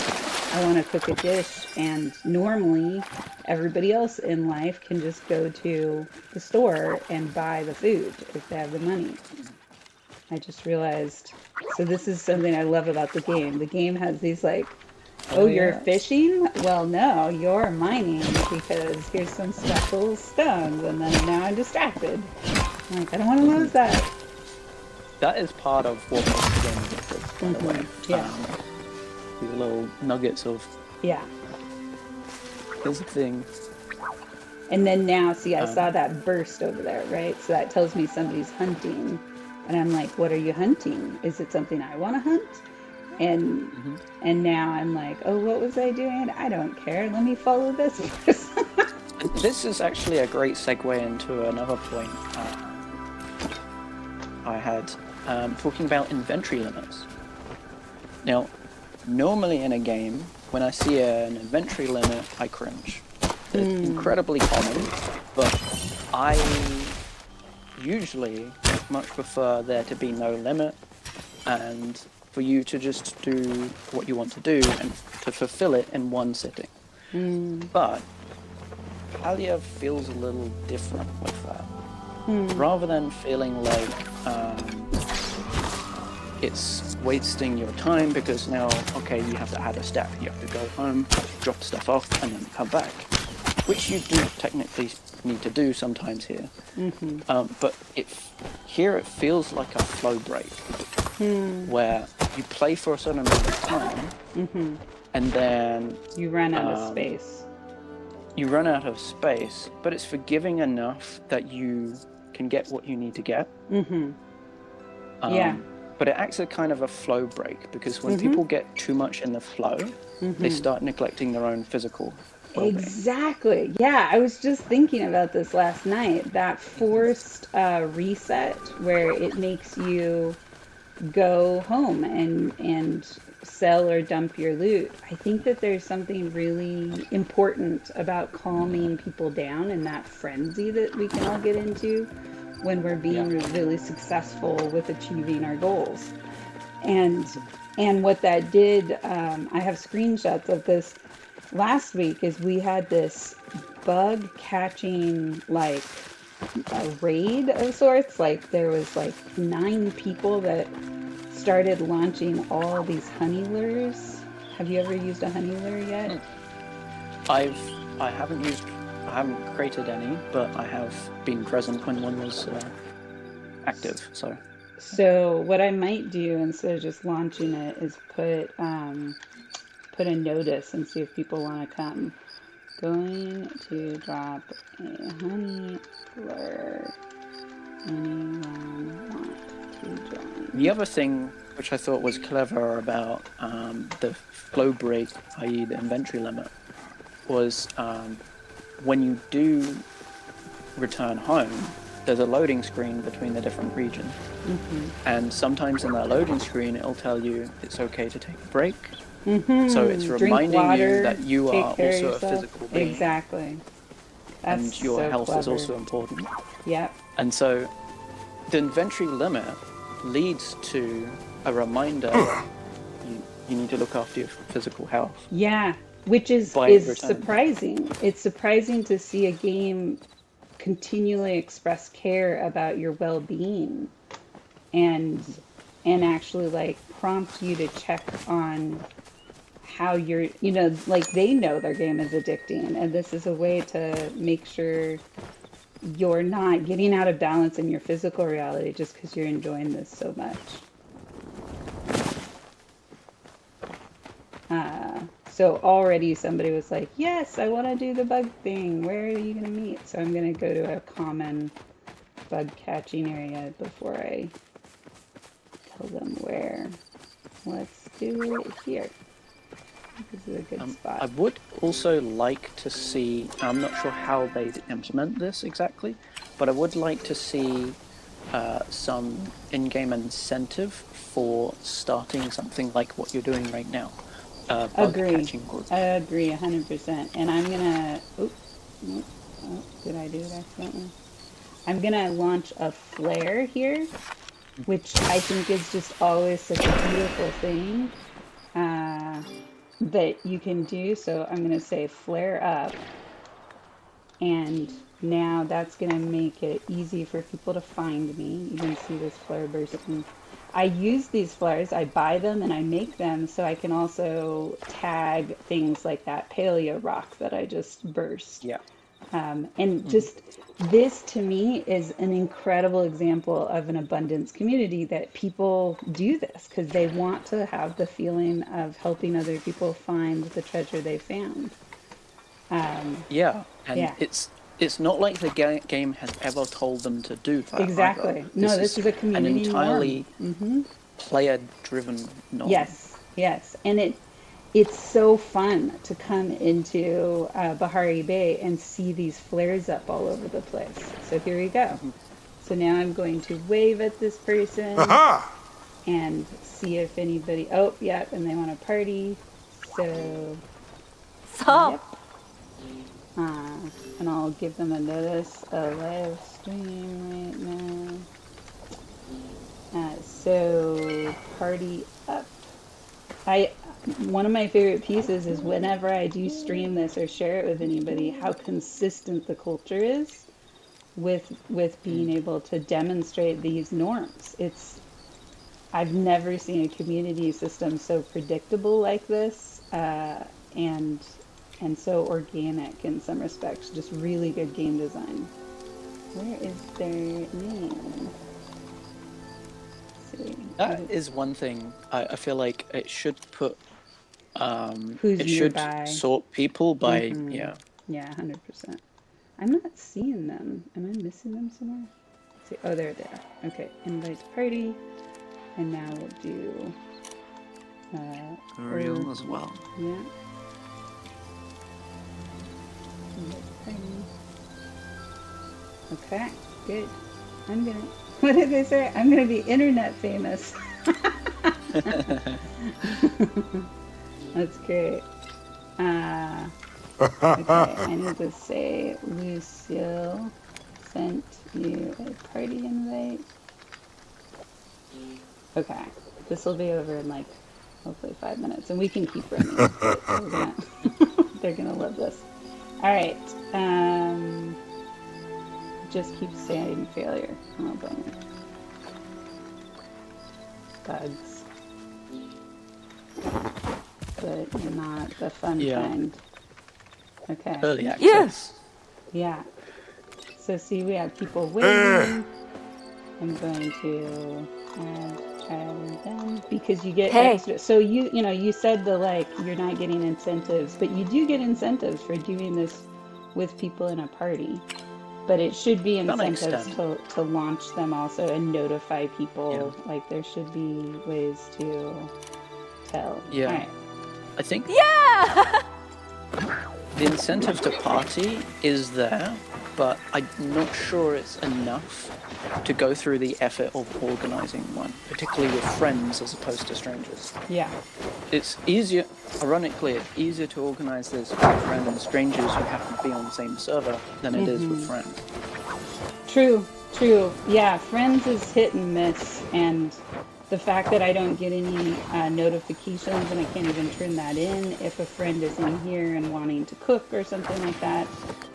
I want to cook a dish, and normally everybody else in life can just go to the store and buy the food if they have the money. I just realized. So this is something I love about the game. The game has these like, Oh oh, you're yeah. fishing? Well, no, you're mining because here's some special stones, and then now I'm distracted. I'm like, I don't want to lose that. That is part of what makes the game addictive, by the way. Yeah, These little nuggets of, yeah. here's the thing. And then now, see, I saw Um, that burst over there, right? So that tells me somebody's hunting. And I'm like, what are you hunting? Is it something I want to hunt? And mhm. and now I'm like, oh, what was I doing? I don't care. Let me follow this person. And this is actually a great segue into another point I had, talking about inventory limits. Now, normally in a game, when I see an inventory limit, I cringe. It's incredibly common, but I usually much prefer there to be no limit and for you to just do what you want to do and to fulfill it in one sitting. But Palia feels a little different with that. Rather than feeling like it's wasting your time because now, okay, you have to add a step. You have to go home, drop stuff off, and then come back, which you do technically need to do sometimes here. But here it feels like a flow break, where you play for a certain amount of time, and then You run out of space. you run out of space, but it's forgiving enough that you can get what you need to get. Yeah. But it acts as kind of a flow break, because when people get too much in the flow, they start neglecting their own physical well-being. Exactly. Yeah, I was just thinking about this last night. That forced reset where it makes you go home and sell or dump your loot. I think that there's something really important about calming people down in that frenzy that we can all get into when we're being really successful with achieving our goals. And what that did, I have screenshots of this last week, is we had this bug catching like a raid of sorts. Like there was like 9 people that started launching all these honey lures. Have you ever used a honey lure yet? I haven't created any, but I have been present when one was active. So what I might do instead of just launching it is put a notice and see if people want to come. Going to drop a honey lure. Anyone want to join? The other thing which I thought was clever about the flow break, i.e. the inventory limit, was when you do return home, there's a loading screen between the different regions. And sometimes in that loading screen, it'll tell you it's okay to take a break. So it's reminding you that you are also a physical being. Exactly. That's and your so health clever. is also important. Yep. And so the inventory limit leads to a reminder that you need to look after your physical health. Yeah, which is surprising. It's surprising to see a game continually express care about your well-being and actually like prompt you to check on how you're, like they know their game is addicting, and this is a way to make sure you're not getting out of balance in your physical reality just because you're enjoying this so much. So already somebody was like, yes, I want to do the bug thing. Where are you going to meet? So I'm going to go to a common bug catching area before I tell them where. Let's do it here. This is a good spot. I would also like to see, I'm not sure how they implement this exactly, but I would like to see some in-game incentive for starting something like what you're doing right now. bug Agree. catching course. Agree 100%. And I'm gonna, oh, nope. Oh, did I do it accidentally? I'm gonna launch a flare here, which I think is just always such a beautiful thing that you can do. So I'm gonna say flare up, and now that's gonna make it easy for people to find me. You can see this flare bursting. I use these flares, I buy them and I make them so I can also tag things like that Palia rock that I just burst. Yeah. And just this to me is an incredible example of an abundance community that people do this because they want to have the feeling of helping other people find the treasure they found. Yeah, and Yeah. it's not like the game has ever told them to do that. Exactly. Either. No, this is a community an entirely norm. player-driven norm. Yes, yes. And it's so fun to come into Bahari Bay and see these flares up all over the place. So here we go. So now I'm going to wave at this person and see if anybody, oh, yeah, and they want to party. So, yep. And I'll give them a notice, a live stream right now. So party up. One of my favorite pieces is whenever I do stream this or share it with anybody, how consistent the culture is with being able to demonstrate these norms. I've never seen a community system so predictable like this, and so organic in some respects. Just really good game design. Where is their name? That is one thing I feel like it should put. Who's it nearby. should sort people by Yeah, 100%. I'm not seeing them. Am I missing them somewhere? Let's see. Oh, there they are. Okay, invite to party, and now we'll do Ariel as well. Yeah. Invite to party. Okay, good. I'm gonna. What did they say? I'm gonna be internet famous. That's great. Okay, I need to say Lucille sent you a party invite. Okay, this will be over in like hopefully 5 minutes, and we can keep running. They're gonna love this. All right. Just keep saying failure. Oh, bummer. Bugs. But not the fun kind. Okay. Early access. Yes. Yeah. So see, we have people waiting. I'm going to add child them because you get extra. So you said you're not getting incentives, but you do get incentives for doing this with people in a party. But it should be incentives to launch them also and notify people. Yeah. Like there should be ways to tell. Yeah. All right. I think. Yeah. The incentive to party is there, but I'm not sure it's enough to go through the effort of organizing one, particularly with friends as opposed to strangers. Yeah. It's easier, ironically, it's easier to organize this with random strangers who happen to be on the same server than it is with friends. True. Yeah, friends is hit and miss, and the fact that I don't get any notifications and I can't even turn that in if a friend is in here and wanting to cook or something like that,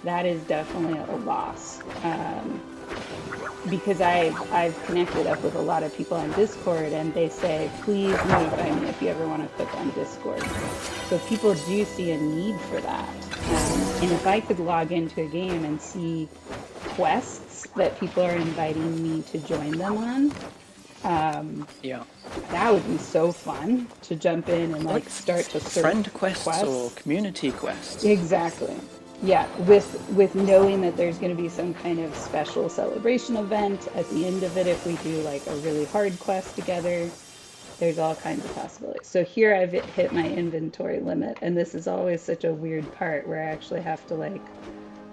that is definitely a loss. Because I've connected up with a lot of people on Discord and they say, please notify me if you ever want to cook on Discord. So people do see a need for that. And if I could log into a game and see quests that people are inviting me to join them on, that would be so fun to jump in and start to search friend quests or community quests. Exactly. Yeah, with knowing that there's going to be some kind of special celebration event at the end of it if we do like a really hard quest together. There's all kinds of possibilities. So here I've hit my inventory limit, and this is always such a weird part where I actually have to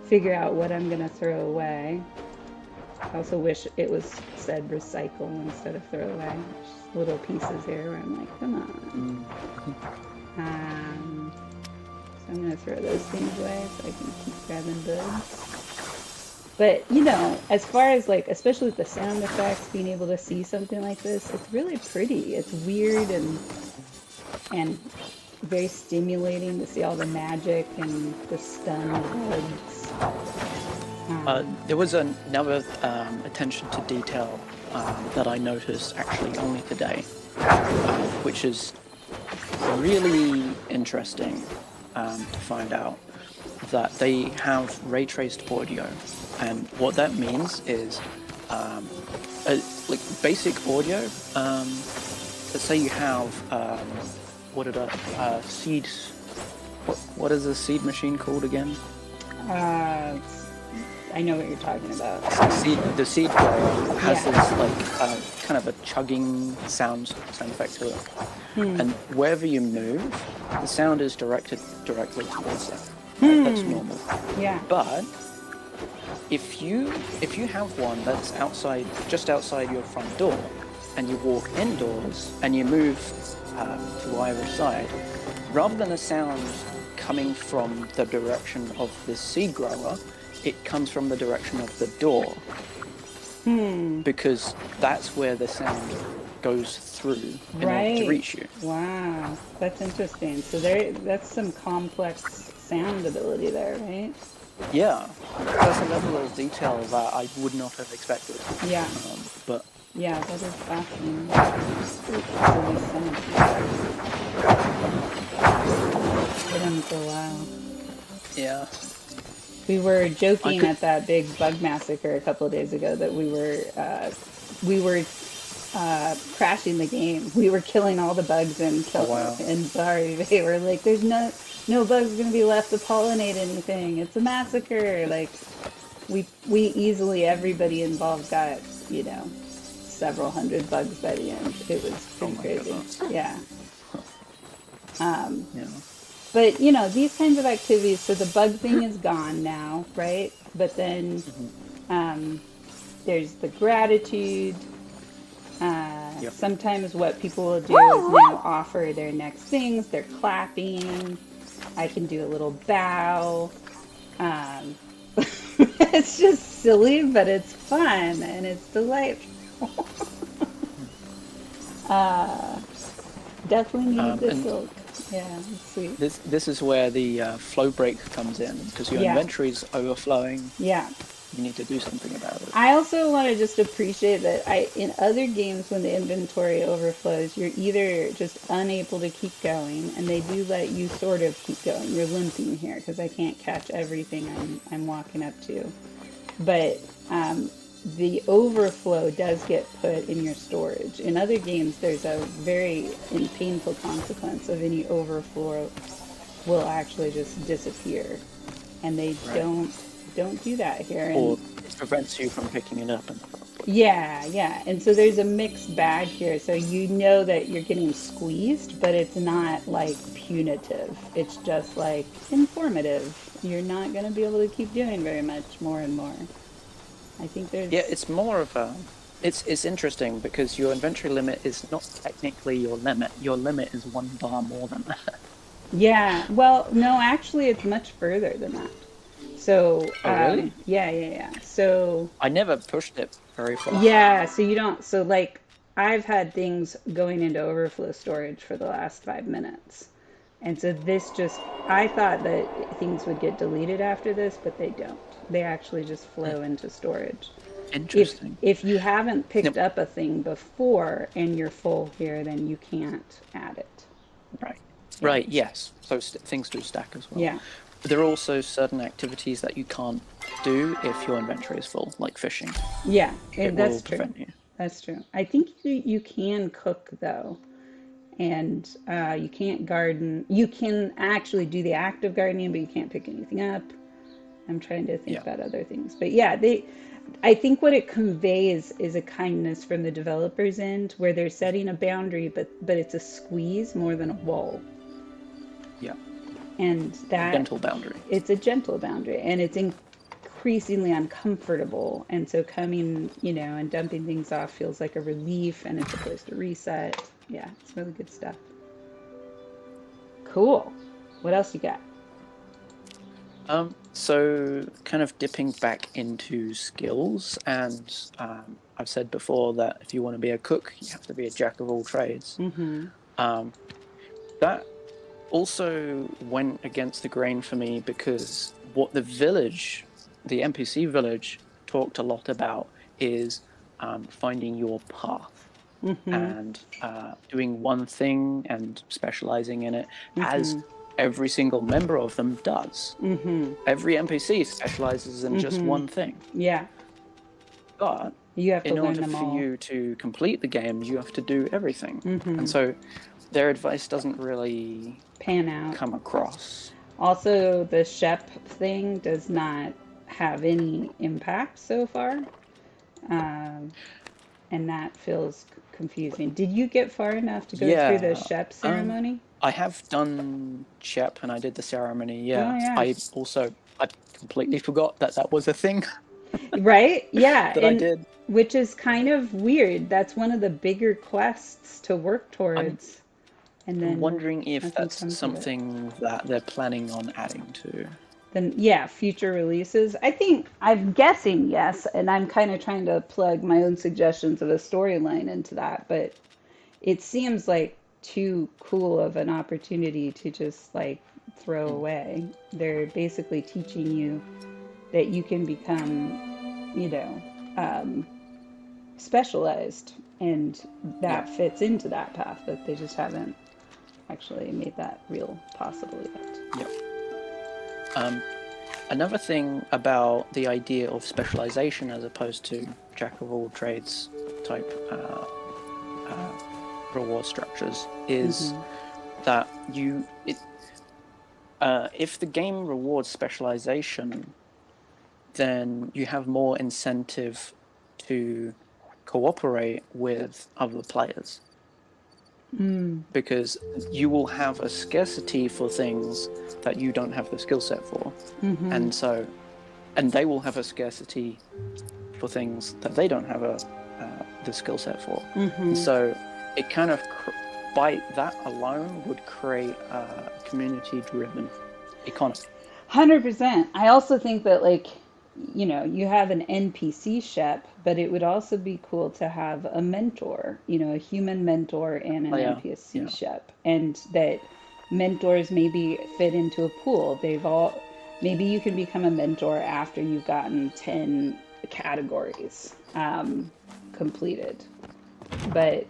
figure out what I'm going to throw away. I also wish it was said recycle instead of throw away. Just little pieces here where I'm like, come on. So I'm going to throw those things away so I can keep grabbing bugs. But, you know, as far as like, especially with the sound effects, being able to see something like this, it's really pretty. It's weird and very stimulating to see all the magic and the stun bugs. There was another attention to detail that I noticed actually only today, which is really interesting to find out that they have ray traced audio, and what that means is like basic audio. Let's say you have seed. What is a seed machine called again? I know what you're talking about. The seed grower has this like kind of a chugging sound effect to it, and wherever you move, the sound is directed directly towards it. Right? That's normal. Yeah. But if you have one that's just outside your front door, and you walk indoors and you move to either side, rather than a sound coming from the direction of the seed grower, it comes from the direction of the door, because that's where the sound goes through in order to reach you. Wow, that's interesting. So that's some complex sound ability there, right? Yeah, that's a level of detail that I would not have expected. Yeah. But yeah, that is fascinating. Hit him for a while. Yeah. We were joking at that big bug massacre a couple of days ago that we were crashing the game. We were killing all the bugs and sorry, they were like, there's no bugs going to be left to pollinate anything. It's a massacre. Like we easily, everybody involved got, you know, several hundred bugs by the end. It was pretty crazy. Goodness. Yeah. Yeah. But, you know, these kinds of activities, so the bug thing is gone now, right? But then there's the gratitude. Sometimes what people will do is now offer their next things. They're clapping. I can do a little bow. It's just silly, but it's fun and it's delightful. Definitely needed this silk. Yeah, it's sweet. This is where the flow break comes in, because your inventory is overflowing. Yeah. You need to do something about it. I also want to just appreciate that in other games when the inventory overflows, you're either just unable to keep going, and they do let you sort of keep going. You're limping here because I can't catch everything I'm walking up to. But the overflow does get put in your storage. In other games, there's a very painful consequence of any overflow will actually just disappear, and they don't do that here. Or it prevents you from picking it up. Yeah. And so there's a mixed bag here. So you know that you're getting squeezed, but it's not like punitive. It's just like informative. You're not going to be able to keep doing very much more and more. I think there's... Yeah, it's more of a... It's interesting because your inventory limit is not technically your limit. Your limit is one bar more than that. Yeah. Well, no, actually it's much further than that. So, really? Yeah. So I never pushed it very far. Yeah, so you don't, so like I've had things going into overflow storage for the last 5 minutes. And so this just, I thought that things would get deleted after this, but they don't. They actually just flow into storage. Interesting. If you haven't picked up a thing before and you're full here, then you can't add it. Right, yes. So things do stack as well. Yeah. But there are also certain activities that you can't do if your inventory is full, like fishing. Yeah, that's true. That's true. I think you can cook, though. And you can't garden. You can actually do the act of gardening, but you can't pick anything up. I'm trying to think about other things. But yeah, I think what it conveys is a kindness from the developer's end, where they're setting a boundary, but it's a squeeze more than a wall. Yeah. And that... gentle boundary. It's a gentle boundary, and it's increasingly uncomfortable. And so coming, and dumping things off feels like a relief, and it's a place to reset. Yeah, it's really good stuff. Cool. What else you got? So kind of dipping back into skills, and I've said before that if you want to be a cook, you have to be a jack of all trades. Mm-hmm. That also went against the grain for me because what the NPC village, talked a lot about is finding your path Mm-hmm. and doing one thing and specializing in it, as Mm-hmm. every single member of them does. Mm-hmm. Every NPC specializes in just Mm-hmm. one thing. Yeah. But You have to in learn order them for all. you to complete the game, you have to do everything. Mm-hmm. And so their advice doesn't really Pan out. come across. Also, the Shep thing does not have any impact so far. Um, and that feels confusing. Did you get far enough to go through the Yeah. Shep Um, ceremony? I have done Shep and I did the ceremony. Oh, Yeah. yeah. I completely forgot that that was a thing Right? Yeah. that I And did. which is kind of weird. That's one of the bigger quests to work I'm towards. And I'm then wondering if nothing that's comes of it. something that they're planning on adding to. Then, yeah, future releases. I think, I'm guessing yes. And I'm kind of trying to plug my own suggestions of a storyline into that. But it seems like too cool of an opportunity to just like throw Mm. away. They're basically teaching you that you can become, you know, um, specialized, and Yeah. that fits into that path, but they just haven't actually made that real possible yet. Yeah. Um, Another thing about the idea of specialization as opposed to jack of all trades type uh, reward structures is Mm-hmm. that if the game rewards specialization, then you have more incentive to cooperate with other players Mm. because you will have a scarcity for things that you don't have the skill set for, Mm-hmm. and they will have a scarcity for things that they don't have the skill set for, and Mm-hmm. so it kind of by that alone would create a community-driven economy. 100%. I also think that, like, you have an NPC shep, but it would also be cool to have a mentor, a human mentor and an Yeah, NPC yeah. shep, and that mentors maybe fit into a pool. Maybe you can become a mentor after you've gotten 10 categories completed, but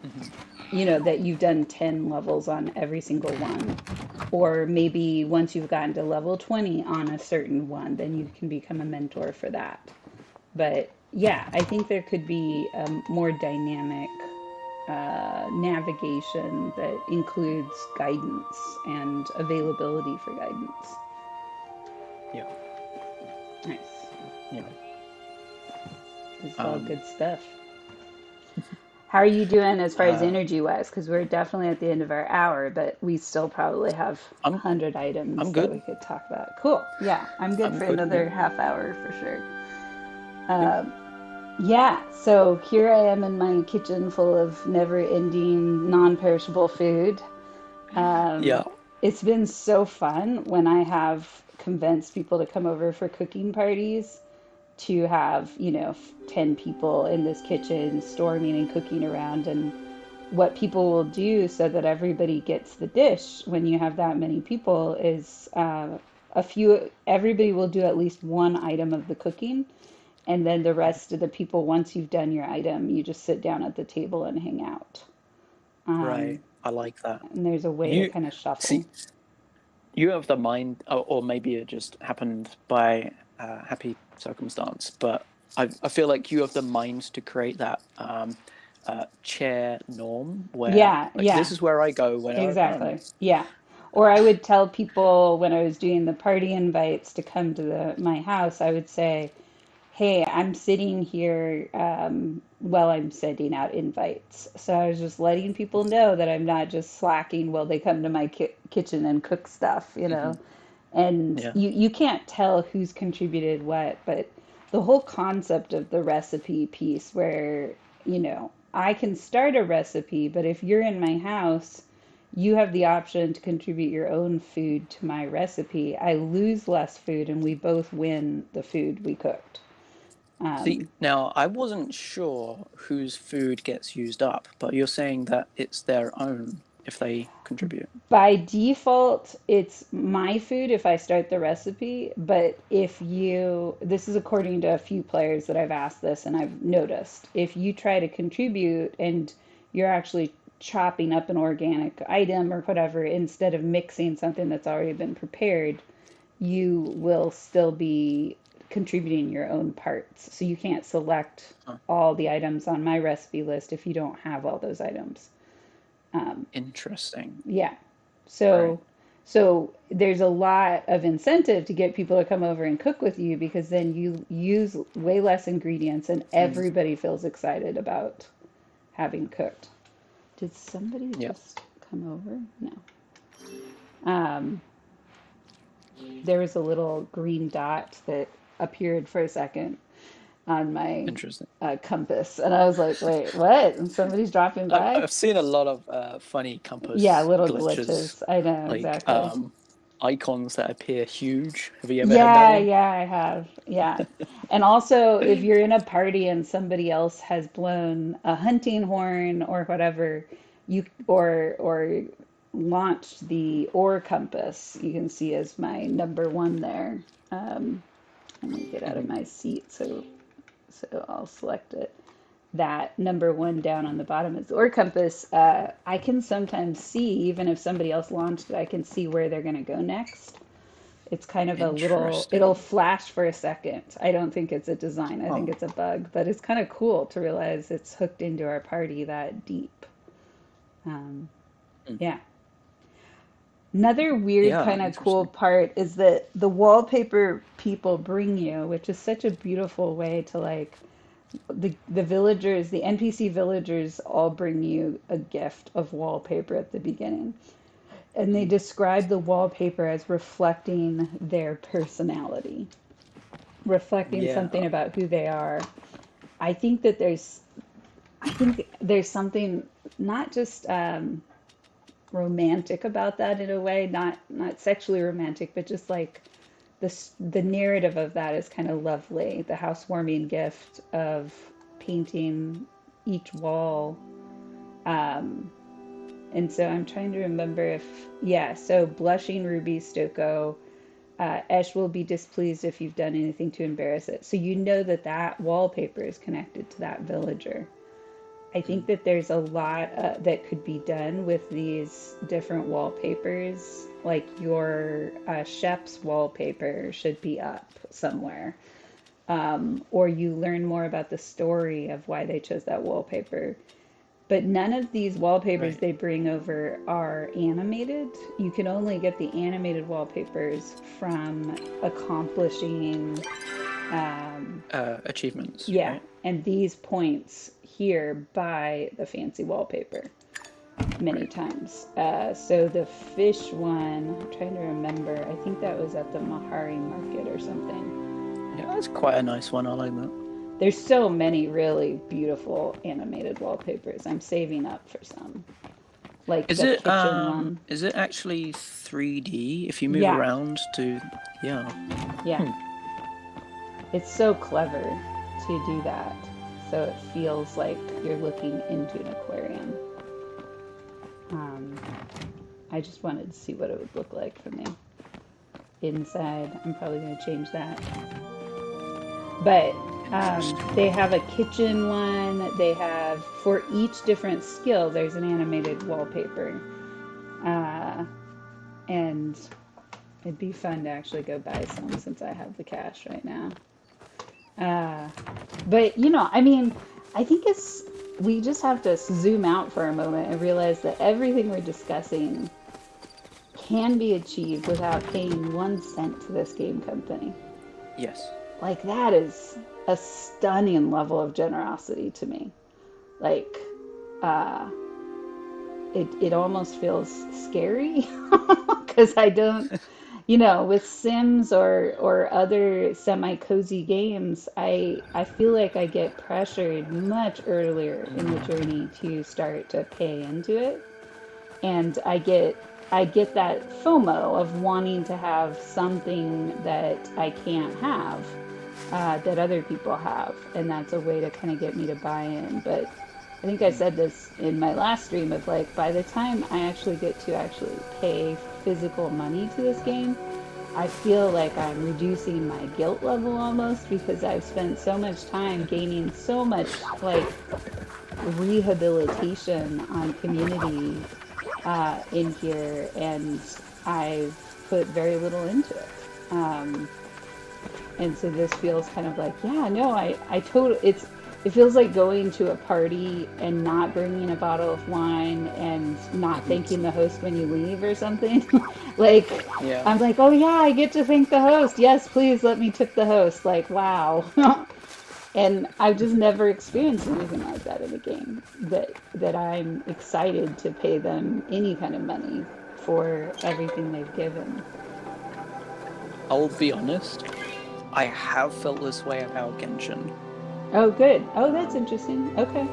that you've done 10 levels on every single one. Or maybe once you've gotten to level 20 on a certain one, then you can become a mentor for that. But yeah, I think there could be a more dynamic navigation that includes guidance and availability for guidance. Yeah, Nice. yeah. This is all good stuff. How are you doing as far as energy wise? Because we're definitely at the end of our hour, but we still probably have I'm 100 items I'm that we good. could talk about. Cool. Yeah, I'm good I'm for good. Yeah. another half hour for sure. Yep. Yeah, so here I am in my kitchen full of never ending, non perishable food. Yeah. It's been so fun when I have convinced people to come over for cooking parties to have, 10 people in this kitchen storming and cooking around. And what people will do so that everybody gets the dish when you have that many people is everybody will do at least one item of the cooking. And then the rest of the people, once you've done your item, you just sit down at the table and hang out. Right. I like that. And there's a way to You kind of shuffle. see, you have the mind, or maybe it just happened by happy circumstance, but I feel like you have the mind to create that chair norm where, Yeah, like, this yeah. is where I go when I run. Exactly. Yeah. Or I would tell people when I was doing the party invites to come to my house, I would say, hey, I'm sitting here while I'm sending out invites. So I was just letting people know that I'm not just slacking while they come to my kitchen and cook stuff. Hmm. And Yeah. you can't tell who's contributed what, but the whole concept of the recipe piece where, I can start a recipe, but if you're in my house, you have the option to contribute your own food to my recipe. I lose less food and we both win the food we cooked. See, now I wasn't sure whose food gets used up, but you're saying that it's their own if they contribute. By default, it's my food if I start the recipe, but if you, this is according to a few players that I've asked this and I've noticed, if you try to contribute and you're actually chopping up an organic item or whatever instead of mixing something that's already been prepared, you will still be contributing your own parts. So you can't select all the items on my recipe list if you don't have all those items. Interesting. Yeah. So Right. so there's a lot of incentive to get people to come over and cook with you because then you use way less ingredients and everybody feels excited about having cooked. Did somebody Yeah. just come over? No. There was a little green dot that appeared for a second on my Interesting. compass, and I was like, "Wait, what?" And somebody's dropping by. I've seen a lot of funny Yeah, compass little glitches, glitches. I know like exactly. icons that appear huge. Have you ever had that Yeah, one? yeah, I have. Yeah. And also, if you're in a party and somebody else has blown a hunting horn or whatever, you or launched the or compass, you can see as my number one there. Um, Let me get out of Mhm. my seat so I'll select it. That number one down on the bottom is the or compass. I can sometimes see, even if somebody else launched it, I can see where they're going to go next. It's kind of a little, it'll Interesting. flash for a second. I don't think it's a design, I think Oh, it's a bug, but it's kind of cool to realize it's hooked into our party that deep. Um, mm. yeah. Another weird Yeah, kind of cool interesting. part is that the wallpaper people bring you, which is such a beautiful way to like the villagers, the NPC villagers all bring you a gift of wallpaper at the beginning. And they Mm. describe the wallpaper as reflecting their personality, reflecting something Yeah. about who they are. I think that I think there's something not just romantic about that in a way, not sexually romantic, but just like the narrative of that is kind of lovely. The housewarming gift of painting each wall. Um, and so I'm trying to remember if, yeah, so blushing Ruby Stoko, Esh will be displeased if you've done anything to embarrass it. So you know that that wallpaper is connected to that villager. I think Mm. that there's a lot that could be done with these different wallpapers. Like your chef's wallpaper should be up somewhere. Or you learn more about the story of why they chose that wallpaper. But none of these wallpapers Right. they bring over are animated. You can only get the animated wallpapers from accomplishing, um, Achievements, yeah, right? and these points here buy the fancy wallpaper many Right. times. So the fish one, I'm trying to remember. I think that was at the Mahari market or something. Yeah, that's quite a nice one. I like that. There's so many really beautiful animated wallpapers. I'm saving up for some, like the kitchen one. Is it actually 3D if you move Yeah, around to yeah. yeah. Hmm. It's so clever to do that. So it feels like you're looking into an aquarium. Um, I just wanted to see what it would look like from the inside. I'm probably going to change that. But Interesting. they have a kitchen one. They have, for each different skill, there's an animated wallpaper. Uh, and it'd be fun to actually go buy some since I have the cash right now. Uh, but, I mean, I think we just have to zoom out for a moment and realize that everything we're discussing can be achieved without paying 1 cent to this game company. Yes. Like, that is a stunning level of generosity to me. Like, uh, it almost feels scary because I don't, with Sims or other semi-cozy games, I feel like I get pressured much earlier in the journey to start to pay into it. and I get that FOMO of wanting to have something that I can't have, that other people have, and that's a way to kind of get me to buy in. But I think I said this in my last stream of like, by the time I actually get to actually pay physical money to this game, I feel like I'm reducing my guilt level almost, because I've spent so much time gaining so much like rehabilitation on community in here, and I've put very little into it. And so this feels kind of like, yeah, no, I totally, it feels like going to a party and not bringing a bottle of wine and not thanking the host when you leave or something. Like, Yeah. I'm like, oh yeah, I get to thank the host. Yes, please let me tip the host. Like, wow. And I've just never experienced anything like that in a game that I'm excited to pay them any kind of money for everything they've given. I'll be honest, I have felt this way about Genshin. Oh, good. Oh, that's interesting. Okay.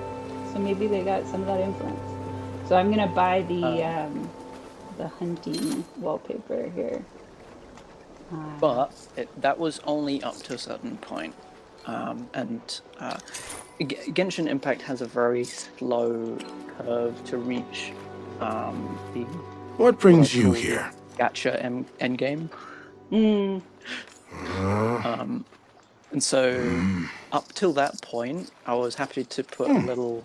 So maybe they got some of that influence. So I'm gonna buy the hunting wallpaper here. But that was only up to a certain point. Genshin Impact has a very slow curve to reach the What brings you here? gacha endgame. And so up till that point, I was happy to put a little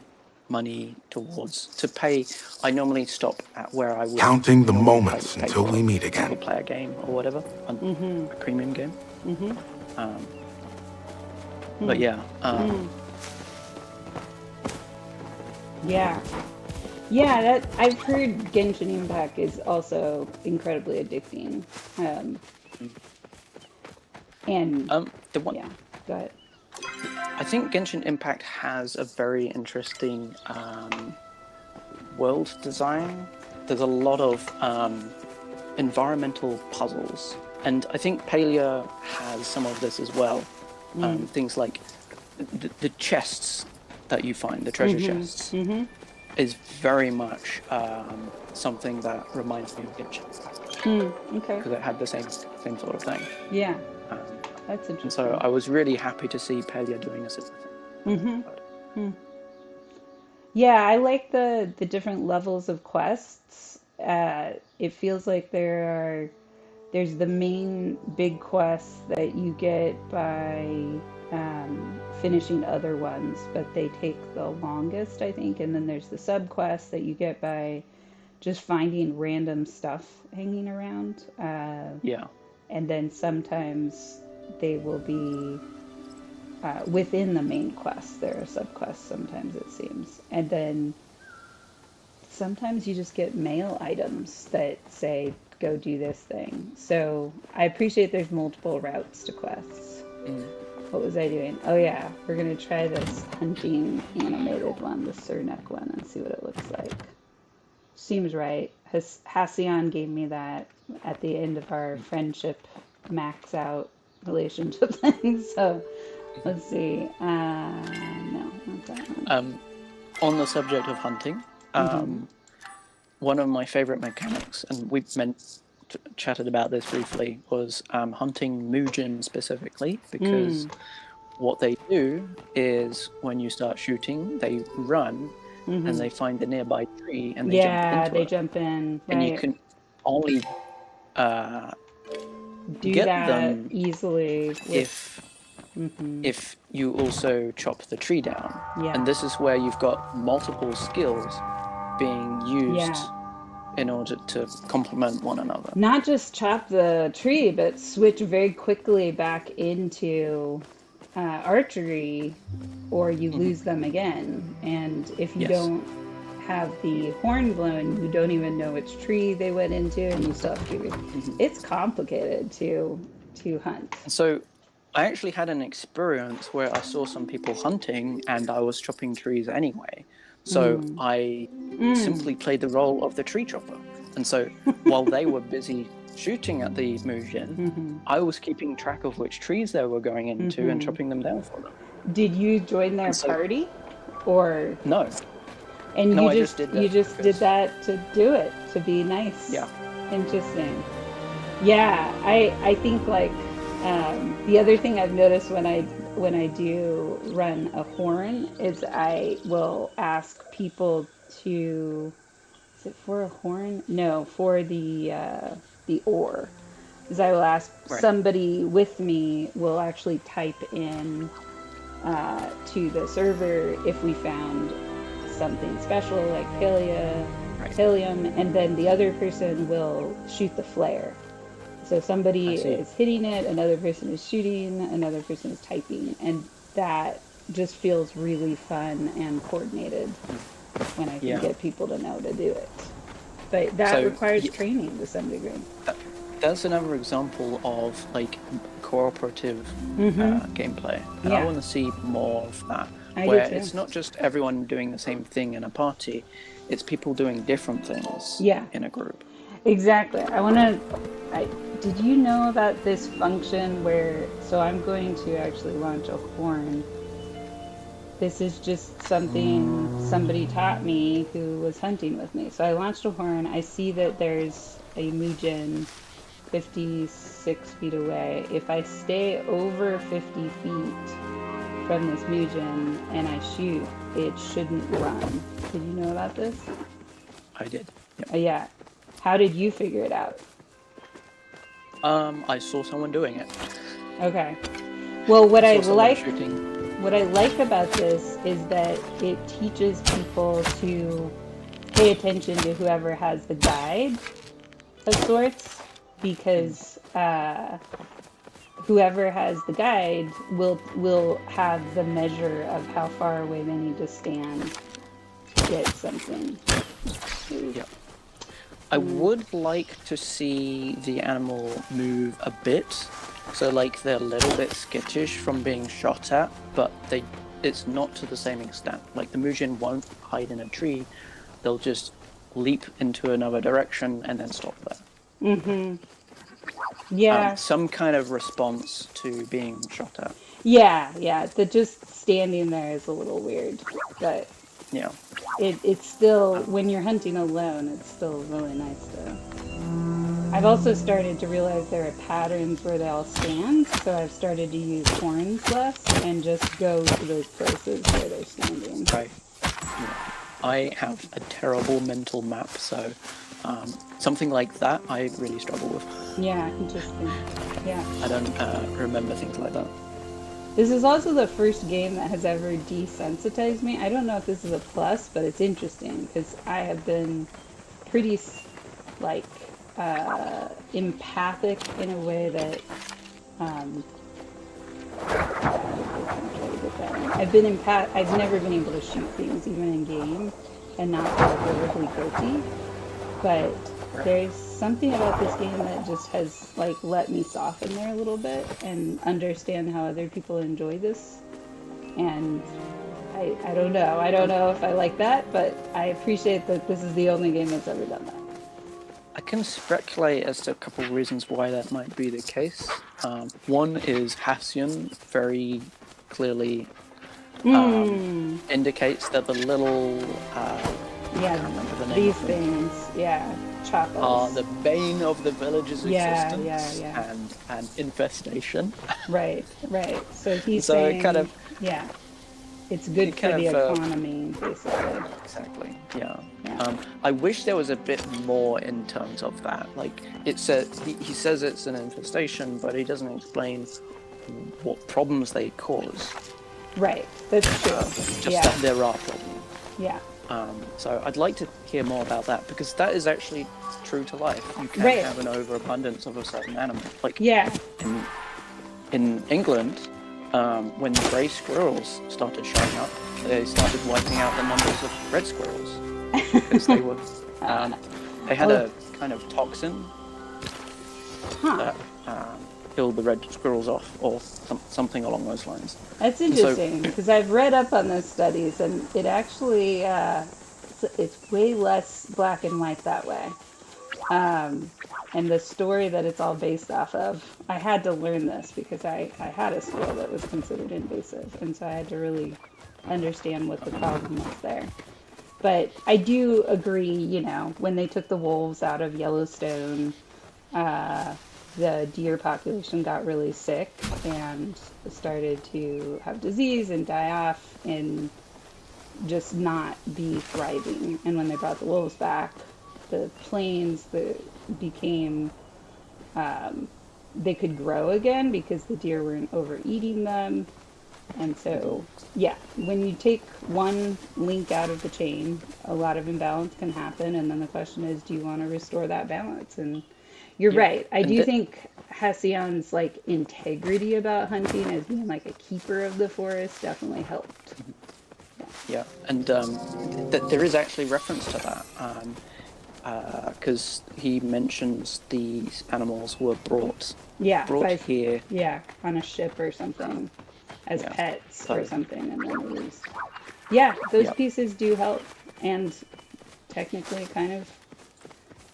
money towards to pay. I normally stop at where I would Counting the normally moments pay until for we meet a again. single player game or whatever, a premium game. But yeah. Yeah, that I've heard Genshin Impact is also incredibly addicting. And yeah, go ahead. I think Genshin Impact has a very interesting world design. There's a lot of environmental puzzles, and I think Palia has some of this as well. Things like the chests that you find, the treasure chests, is very much something that reminds me of Genshin. Okay. Because it had the same sort of thing. Yeah. That's interesting. And so I was really happy to see Palia doing a similar thing. Yeah, I like the different levels of quests. It feels like there's the main big quests that you get by finishing other ones, but they take the longest, I think. And then there's the sub quests that you get by just finding random stuff hanging around. Yeah. And then sometimes they will be within the main quest. There are subquests sometimes, it seems. And then sometimes you just get mail items that say, go do this thing. So I appreciate there's multiple routes to quests. What was I doing? Oh yeah, we're going to try this hunting animated one, the Cernek one, and see what it looks like. Seems right. Halcyon gave me that at the end of our friendship max out relationship thing. So let's see. No, not that one. On the subject of hunting, one of my favorite mechanics, and we've chatted about this briefly, was hunting Muujin specifically, because what they do is when you start shooting, they run and they find the nearby tree and they jump in. Right. And you can only do get that them easily if you also chop the tree down. Yeah. And this is where you've got multiple skills being used in order to complement one another. Not just chop the tree, but switch very quickly back into archery, or you lose them again. And if you don't have the horn blown, you don't even know which tree they went into, and you still have to. It's complicated to hunt. So I actually had an experience where I saw some people hunting and I was chopping trees anyway. So I simply played the role of the tree chopper. And so while they were busy shooting at the Muujin, I was keeping track of which trees they were going into and chopping them down for them. Did you join their party? Or no. And No, I just did that you just did because, that to do it, to be nice. yeah, Interesting. Yeah, I think like the other thing I've noticed when I do run a horn is I will ask people to, is it for a horn? No, for the oar. Is I will ask right. somebody with me will actually type in to the server if we found something special like Right. helium, and then the other person will shoot the flare. So I somebody see. is hitting it, another person is shooting, another person is typing, and that just feels really fun and coordinated when I can Yeah. get people to know to do it. But that So requires training to some degree. that, that's another example of like cooperative Mm-hmm. gameplay, and I Yeah, want to see more of that, I do where too. it's not just everyone doing the same thing in a party; it's people doing different things Yeah, in a group. exactly. I want to. I did you know about this function where? So I'm going to actually launch a horn. This is just something somebody taught me who was hunting with me. So I launched a horn. I see that there's a Mugen 56 feet away. If I stay over 50 feet from this Mugen and I shoot, it shouldn't run. Did you know about this? I did. Yep. Yeah. How did you figure it out? I saw someone doing it. Okay. Well, I saw someone shooting. what I like about this is that it teaches people to pay attention to whoever has the guide of sorts, because whoever has the guide will have the measure of how far away they need to stand to get something. Yep. I would like to see the animal move a bit, so like they're a little bit skittish from being shot at, but it's not to the same extent. Like the Mugen won't hide in a tree; they'll just leap into another direction and then stop there. Mm-hmm. Yeah. Some kind of response to being shot at. Yeah. The just standing there is a little weird, but Yeah. it's still, when you're hunting alone, it's still really nice to. I've also started to realize there are patterns where they'll stand, so I've started to use horns less and just go to those places where they're standing. Right. Yeah. I have a terrible mental map, so something like that I really struggle with. Yeah, interesting. Yeah. I don't remember things like that. This is also the first game that has ever desensitized me. I don't know if this is a plus, but it's interesting because I have been pretty like empathic in a way that I've never been able to shoot things even in game and not feel horribly guilty. But there's something about this game that just has like let me soften there a little bit and understand how other people enjoy this. And I don't know. I don't know if I like that, but I appreciate that this is the only game that's ever done that. I can speculate as to a couple of reasons why that might be the case. One is Hassian very clearly indicates that the little I can't remember the name these of them, things, chapos. are the bane of the village's existence yeah. and an infestation. Right. So he's So saying, it kind of it's good it for kind the of, economy, basically. exactly, yeah. Yeah. I wish there was a bit more in terms of that. Like he says it's an infestation, but he doesn't explain what problems they cause. Right. That's true. Just that there are problems. Yeah. So I'd like to hear more about that, because that is actually true to life. You can Right. have an overabundance of a certain animal. Like Yeah. in England, when grey squirrels started showing up, they started wiping out the numbers of red squirrels because they had a kind of toxin that killed the red squirrels off, or something along those lines. That's interesting because I've read up on those studies, and it actually it's way less black and white that way. And the story that it's all based off of, I had to learn this because I had a squirrel that was considered invasive, and so I had to really understand what the problem was there. But I do agree, when they took the wolves out of Yellowstone, uh, the deer population got really sick and started to have disease and die off and just not be thriving. And when they brought the wolves back, the plains became they could grow again because the deer weren't overeating them. And so, yeah, when you take one link out of the chain, a lot of imbalance can happen. And then the question is, do you want to restore that balance? And you're Yeah, right. I and do think Hession's like integrity about hunting as being like a keeper of the forest definitely helped. yeah, and there is actually reference to that. Because he mentions these animals were brought Yeah, here. yeah, on a ship or something as Yeah, pets or so something, and then released. Yeah, those yeah, pieces do help, and technically kind of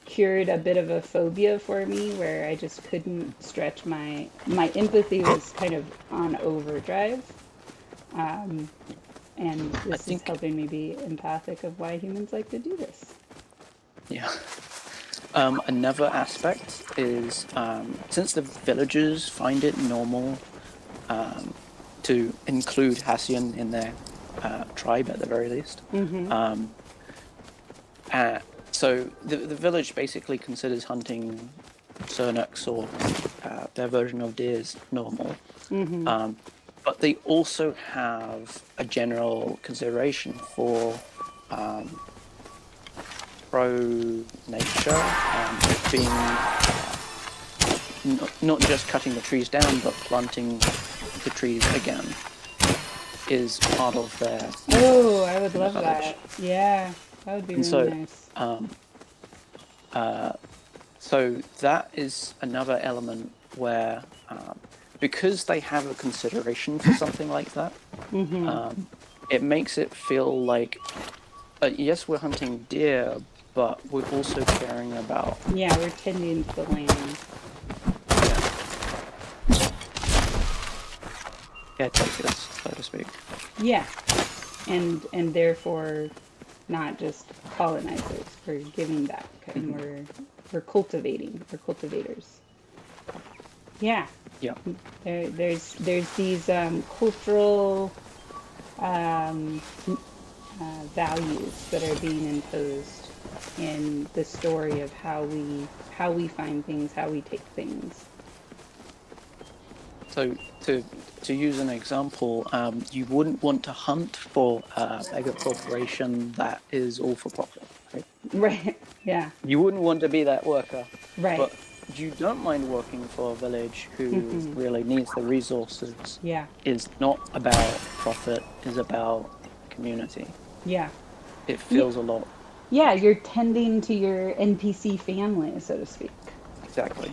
cured a bit of a phobia for me where I just couldn't stretch my empathy was kind of on overdrive. And I this is think helping me be empathic of why humans like to do this. yeah. Another aspect is since the villagers find it normal to include Hassian in their tribe at the very least. Um, so the village basically considers hunting Cernuks or their version of deers normal. But they also have a general consideration for pro-nature, being not just cutting the trees down, but planting the trees again is part of their Oh, I would in the love village. that. Yeah, that would be And really so, nice. so that is another element where, because they have a consideration for something like that, it makes it feel like, yes, we're hunting deer, but we're also caring about, Yeah, we're tending to the land. caretakers, so to speak. Yeah, and therefore not just colonizers. We're giving back, and we're cultivating. We're cultivators. Yeah, Yeah. there's these cultural um, values that are being imposed in the story of how we find things, how we take things. So to use an example, you wouldn't want to hunt for a mega corporation that is all for profit, right? Right. Yeah. You wouldn't want to be that worker, Right. but you don't mind working for a village who really needs the resources. Yeah. Is not about profit, is about community. Yeah. It Yeah. feels a lot. Yeah. You're tending to your NPC family, so to speak. Exactly.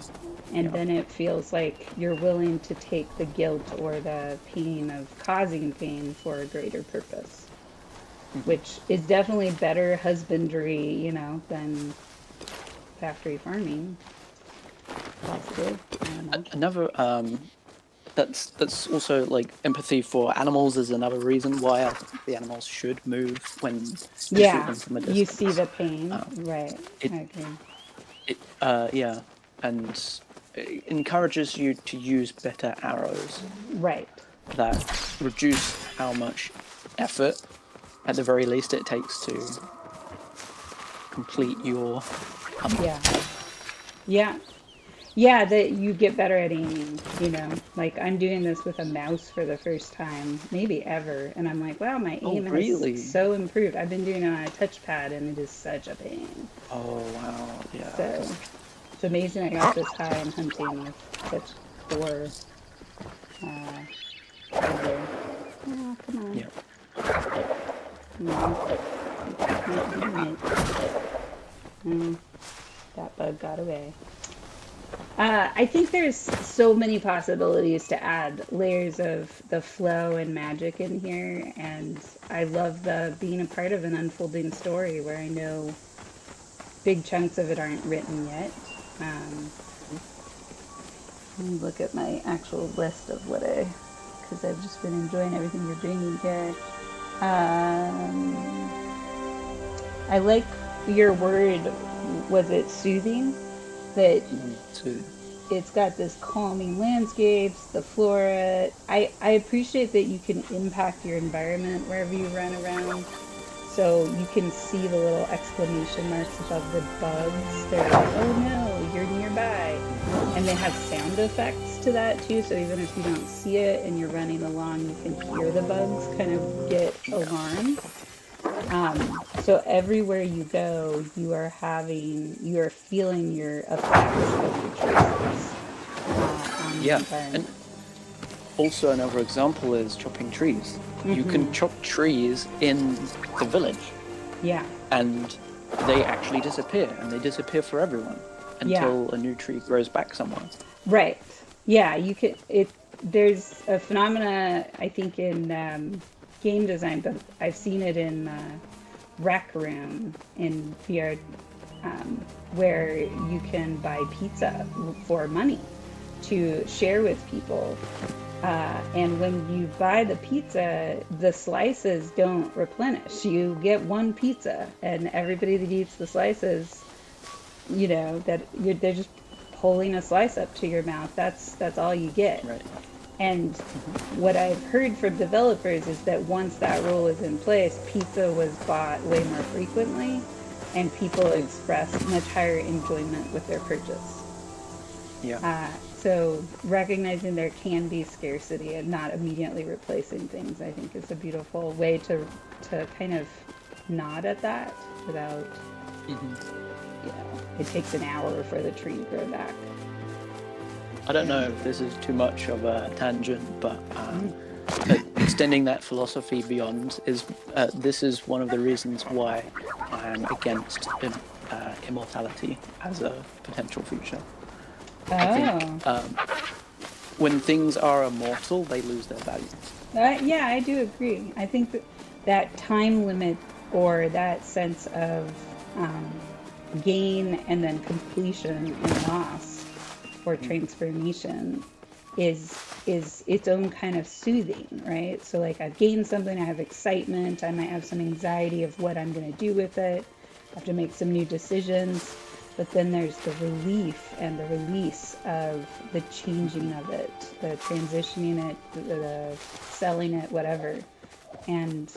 And Yeah. then it feels like you're willing to take the guilt or the pain of causing pain for a greater purpose, which is definitely better husbandry, than factory farming. Possibly. I don't know. Another that's also like empathy for animals is another reason why I think the animals should move when you shoot Yeah. them from a You distance. see the pain. Right. It I agree. yeah, and it encourages you to use better arrows Right. that reduce how much effort, at the very least, it takes to complete your hunt. Yeah. Yeah. Yeah, that you get better at aiming, Like I'm doing this with a mouse for the first time, maybe ever, and I'm like, wow, my Oh, aim has really? so improved. I've been doing it on a touchpad and it is such a pain. Oh, wow, yeah. So it's amazing I got this high in hunting with such poor hardware. Oh, come on. Yeah. Come on. Not doing it. That bug got away. I think there's so many possibilities to add layers of the flow and magic in here, and I love the being a part of an unfolding story where I know big chunks of it aren't written yet. Let me look at my actual list of because I've just been enjoying everything you're bringing here. Um, I like your word, was it soothing? That to it's got this calming landscapes, the flora. I appreciate that you can impact your environment wherever you run around. So you can see the little exclamation marks above the bugs. They're like, oh no, you're nearby. And they have sound effects to that too. So even if you don't see it and you're running along, you can hear the bugs kind of get alarmed. So everywhere you go, you are feeling your effects of your choices on the yeah, and environment. also another example is chopping trees. You can Mm-hmm. chop trees in the village, Yeah, and they actually disappear, and they disappear for everyone yeah, until a new tree grows back somewhere. right. Yeah, you could. It there's a phenomena I think in game design, but I've seen it in Rec Room in VR, where you can buy pizza for money to share with people. And when you buy the pizza, the slices don't replenish. You get one pizza, and everybody that eats the slices, they're just pulling a slice up to your mouth. That's all you get. Right. And what I've heard from developers is that once that rule is in place, pizza was bought way more frequently, and people expressed much higher enjoyment with their purchase. Yeah. So recognizing there can be scarcity and not immediately replacing things, I think, is a beautiful way to kind of nod at that without, it takes an hour for the tree to grow back. I don't know if this is too much of a tangent, but extending that philosophy beyond is this is one of the reasons why I am against immortality as a potential future. I think when things are immortal, they lose their value. Yeah, I do agree. I think that time limit or that sense of gain and then completion and loss or transformation is its own kind of soothing, right? So like I've gained something, I have excitement, I might have some anxiety of what I'm going to do with it, I have to make some new decisions, but then there's the relief and the release of the changing of it, the transitioning it, the selling it, whatever, and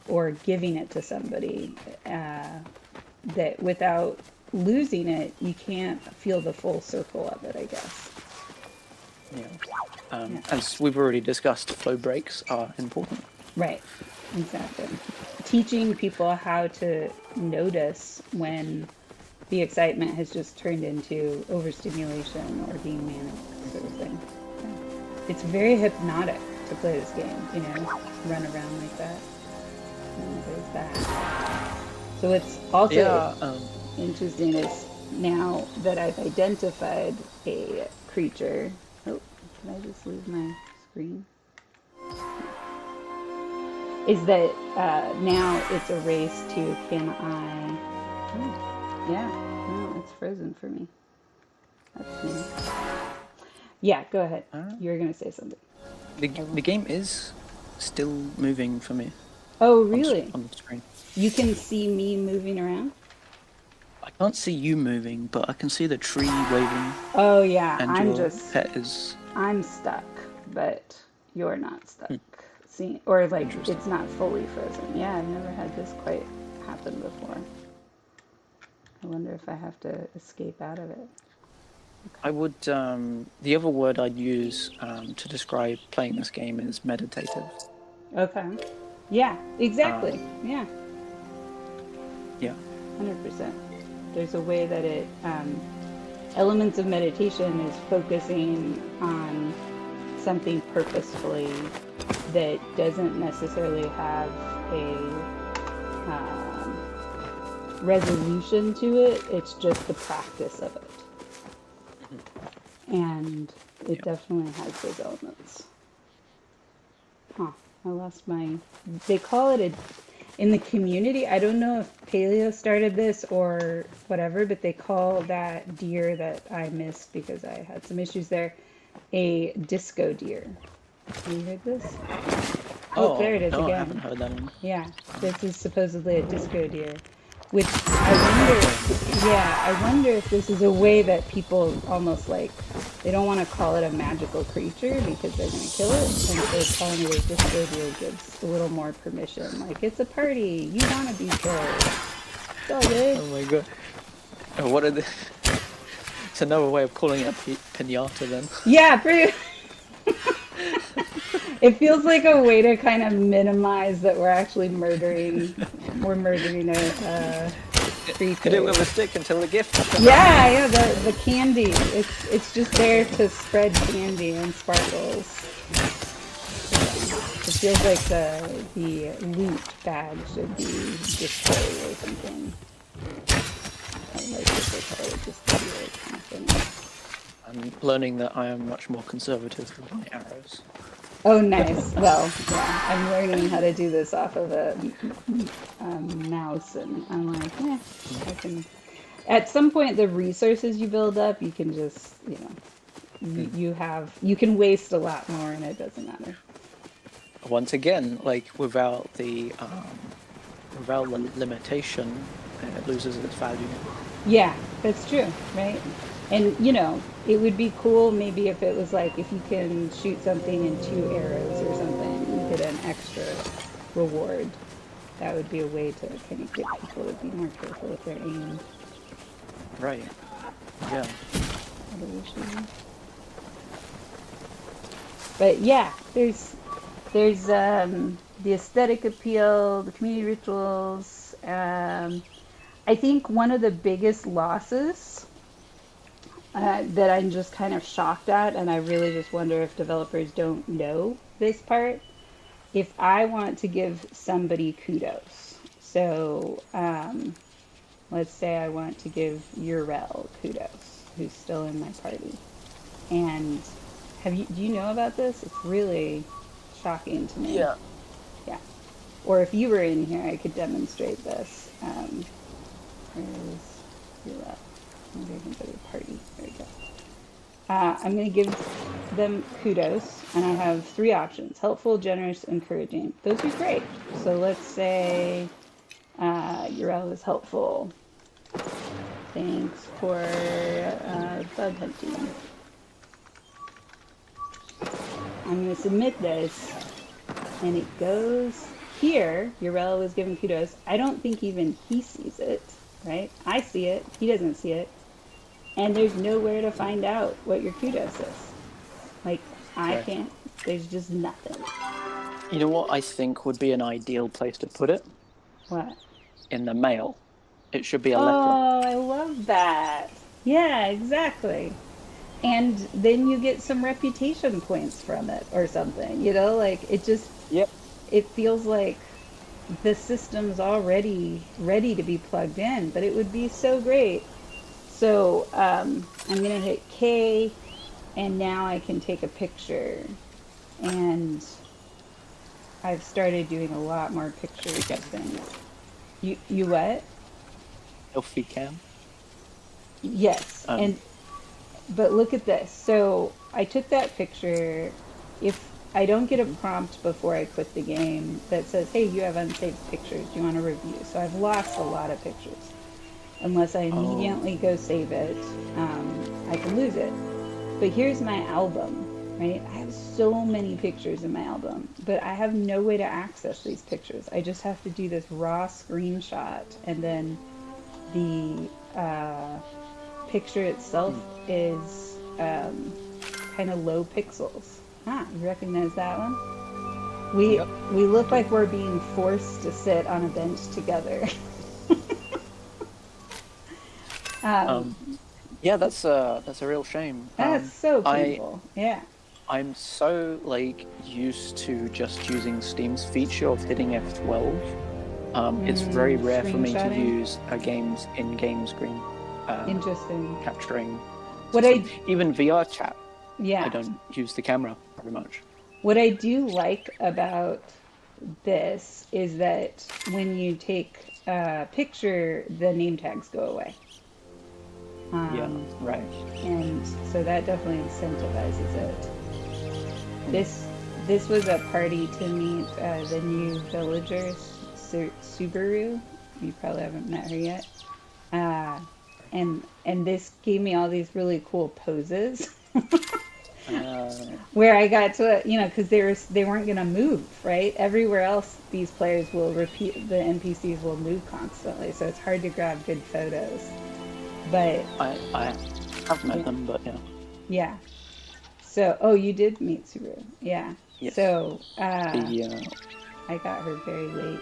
or giving it to somebody, that without losing it, you can't feel the full circle of it, I guess. Yeah. As we've already discussed, flow breaks are important. Right, exactly. Teaching people how to notice when the excitement has just turned into overstimulation or being manic, sort of thing. Yeah. It's very hypnotic to play this game, run around like that. And there's that. So it's also interesting is now that I've identified a creature. Oh, can I just leave my screen? Is that now it's a race to can I? Oh, yeah, no, it's frozen for me. That's me. Yeah, go ahead. You were gonna say something. The game is still moving for me. Oh, really? On the screen. You can see me moving around? I can't see you moving, but I can see the tree waving. Oh, yeah, and your pet is... I'm stuck, but you're not stuck. See, or like it's not fully frozen. Yeah, I've never had this quite happen before. I wonder if I have to escape out of it. Okay. I would, the other word I'd use to describe playing this game is meditative. Okay. Yeah, exactly. Yeah. Yeah. 100%. There's a way that it, elements of meditation is focusing on something purposefully that doesn't necessarily have a resolution to it. It's just the practice of it. And it definitely has those elements. Huh. I lost my... They call it in the community, I don't know if Paleo started this or whatever, but they call that deer that I missed because I had some issues there a disco deer. Have you heard this? Oh, there it is again. I haven't heard that one. Yeah, this is supposedly a disco deer. Which I wonder, yeah, I wonder if this is a way that people almost like, they don't want to call it a magical creature because they're going to kill it. And so telling it is custodial gives a little more permission. Like, it's a party, you want to be killed. It's all good. Oh my god. What are the... It's another way of calling it a pinata then. Yeah, pretty. It feels like a way to kind of minimize that we're actually murdering. We're murdering a Hit it creature. with a stick until the gift comes out. Yeah, the candy. It's just there to spread candy and sparkles. It feels like the loot bag should be display or something. I like what they call it, display or something. I'm learning that I am much more conservative with my arrows. Oh, nice. Well, yeah, I'm learning how to do this off of a mouse, and I'm like, I can. At some point, the resources you build up, you can just, you can waste a lot more, and it doesn't matter. Once again, like without the limitation, it loses its value. Yeah, that's true, right? And it would be cool maybe if it was like if you can shoot something in 2 arrows or something, you get an extra reward. That would be a way to kind of get people to be more careful with their aim. Right. Yeah. But yeah, there's the aesthetic appeal, the community rituals. I think one of the biggest losses that I'm just kind of shocked at, and I really just wonder if developers don't know this part. If I want to give somebody kudos, so let's say I want to give Urel kudos, who's still in my party, and do you know about this? It's really shocking to me. Yeah. Yeah. Or if you were in here, I could demonstrate this. Where is Urel? Maybe I can go to the party. There we go. I'm going to give them kudos, and I have 3 options: helpful, generous, encouraging. Those are great. So let's say Urel is helpful. Thanks for bug hunting. I'm going to submit this, and it goes here. Urel was given kudos. I don't think even he sees it, right? I see it. He doesn't see it. And there's nowhere to find out what your kudos is. Like, I can't. There's just nothing. You know what I think would be an ideal place to put it? What? In the mail. It should be a letter. Oh, I love that. Yeah, exactly. And then you get some reputation points from it or something, like it just, Yep. It feels like the system's already ready to be plugged in, but it would be so great. So I'm going to hit K, and now I can take a picture. And I've started doing a lot more pictures of things. You what? Selfie cam. Yes. But look at this. So I took that picture. If I don't get a prompt before I quit the game that says, hey, you have unsaved pictures, do you want to review? So I've lost a lot of pictures. Unless I immediately go save it, I can lose it. But here's my album, right? I have so many pictures in my album, but I have no way to access these pictures. I just have to do this raw screenshot, and then the picture itself is kind of low pixels. You recognize that one? We look like we're being forced to sit on a bench together. Yeah, that's a real shame. That's so painful. Yeah. I'm so used to just using Steam's feature of hitting F12. It's very rare for me to use a game's in-game screen Interesting. capturing. What Even VR chat. Yeah. I don't use the camera very much. What I do like about this is that when you take a picture, the name tags go away. Yeah, right. And so that definitely incentivizes it. This was a party to meet the new villager, Subaru, You probably haven't met her yet. Uh, and this gave me all these really cool poses where I got to, because they weren't gonna move, right? Everywhere else, these players will repeat, the NPCs will move constantly, so it's hard to grab good photos. But I have met them, but yeah. yeah. So, oh, you did meet Subaru. Yeah. Yes. So, The I got her very late.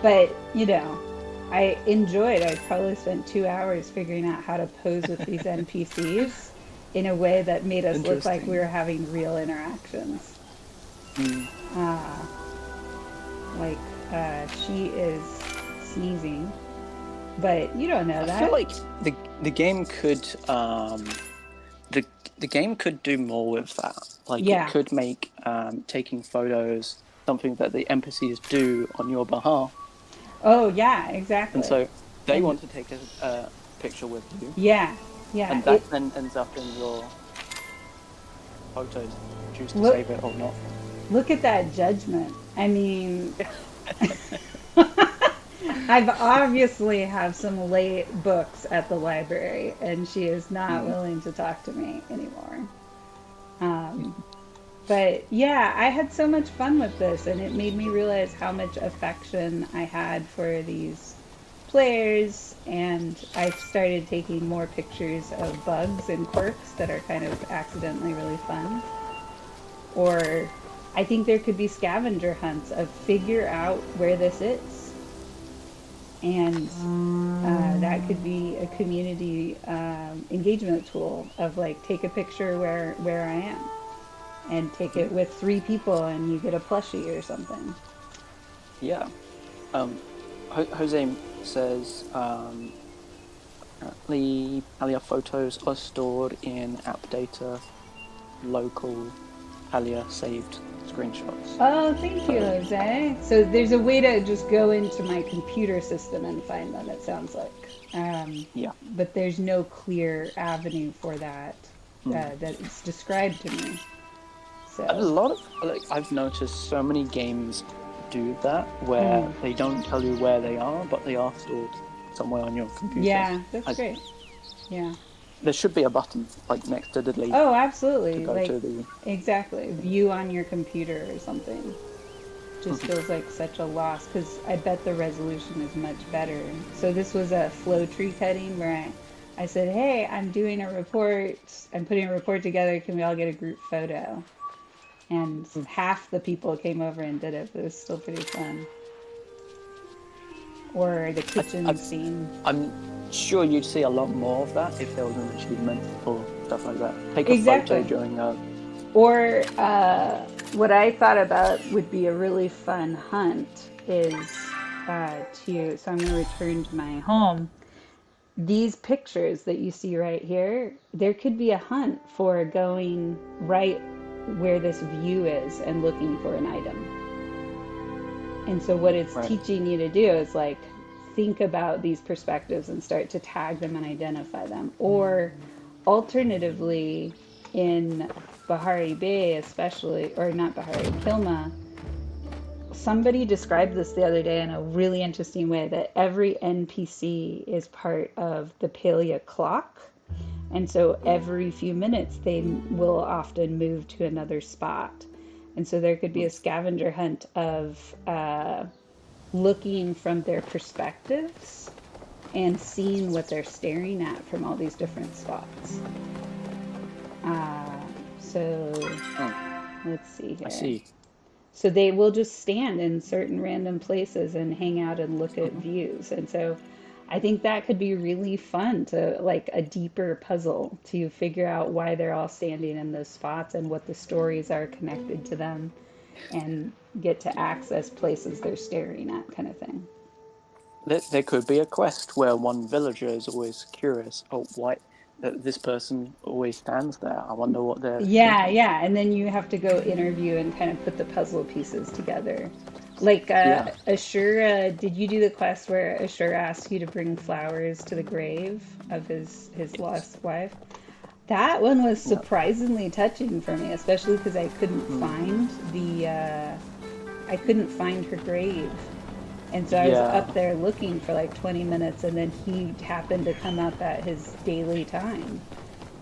But, I enjoyed. I probably spent 2 hours figuring out how to pose with these NPCs in a way that made us look like we were having real interactions. She is sneezing, but you don't know that. I feel like the game could the game could do more with that. Like Yeah. it could make taking photos something that the NPCs do on your behalf. Oh, yeah, exactly. And so they want to take a picture with you. Yeah, yeah. And that then ends up in your photos. Choose to save it or not. Look at that judgment. I mean, I've obviously have some late books at the library, and she is not willing to talk to me anymore. But yeah, I had so much fun with this, and it made me realize how much affection I had for these players, and I started taking more pictures of bugs and quirks that are kind of accidentally really fun. Or I think there could be scavenger hunts of figure out where this is. And that could be a community engagement tool of like, take a picture where I am. And take it with 3 people and you get a plushie or something. Yeah. Jose says apparently Palia photos are stored in app data, local Palia saved screenshots. Oh, thank you, Jose. So there's a way to just go into my computer system and find them, it sounds like. Yeah. But there's no clear avenue for that that is described to me. So. A lot of, I've noticed so many games do that where they don't tell you where they are, but they are stored somewhere on your computer. Yeah, that's great. Yeah. There should be a button like next to delete. Oh, absolutely. To go to the... Exactly. View on your computer or something. Just feels like such a loss because I bet the resolution is much better. So this was a flow tree cutting where I said, hey, I'm doing a report. I'm putting a report together. Can we all get a group photo? And half the people came over and did it, but it was still pretty fun. Or the kitchen scene. I'm sure you'd see a lot more of that if there was an achievement or stuff like that. Take a photo during a... Or what I thought about would be a really fun hunt is so I'm going to return to my home. These pictures that you see right here, there could be a hunt for going right where this view is and looking for an item. And so what it's teaching you to do is like think about these perspectives and start to tag them and identify them. Or alternatively, in Bahari Bay especially, or not Bahari, Kilma, somebody described this the other day in a really interesting way, that every NPC is part of the Palia clock. And so every few minutes, they will often move to another spot. And so there could be a scavenger hunt of looking from their perspectives and seeing what they're staring at from all these different spots. Let's see here. I see. So they will just stand in certain random places and hang out and look at views. And so I think that could be really fun to like a deeper puzzle to figure out why they're all standing in those spots and what the stories are connected to them and get to access places they're staring at kind of thing. There could be a quest where one villager is always curious, why this person always stands there. I wonder what they're... Yeah. And then you have to go interview and kind of put the puzzle pieces together. Like Ashura, did you do the quest where Ashura asked you to bring flowers to the grave of his lost wife? That one was surprisingly touching for me, especially because I couldn't find I couldn't find her grave. And so I was Yeah. up there looking for like 20 minutes, and then he happened to come up at his daily time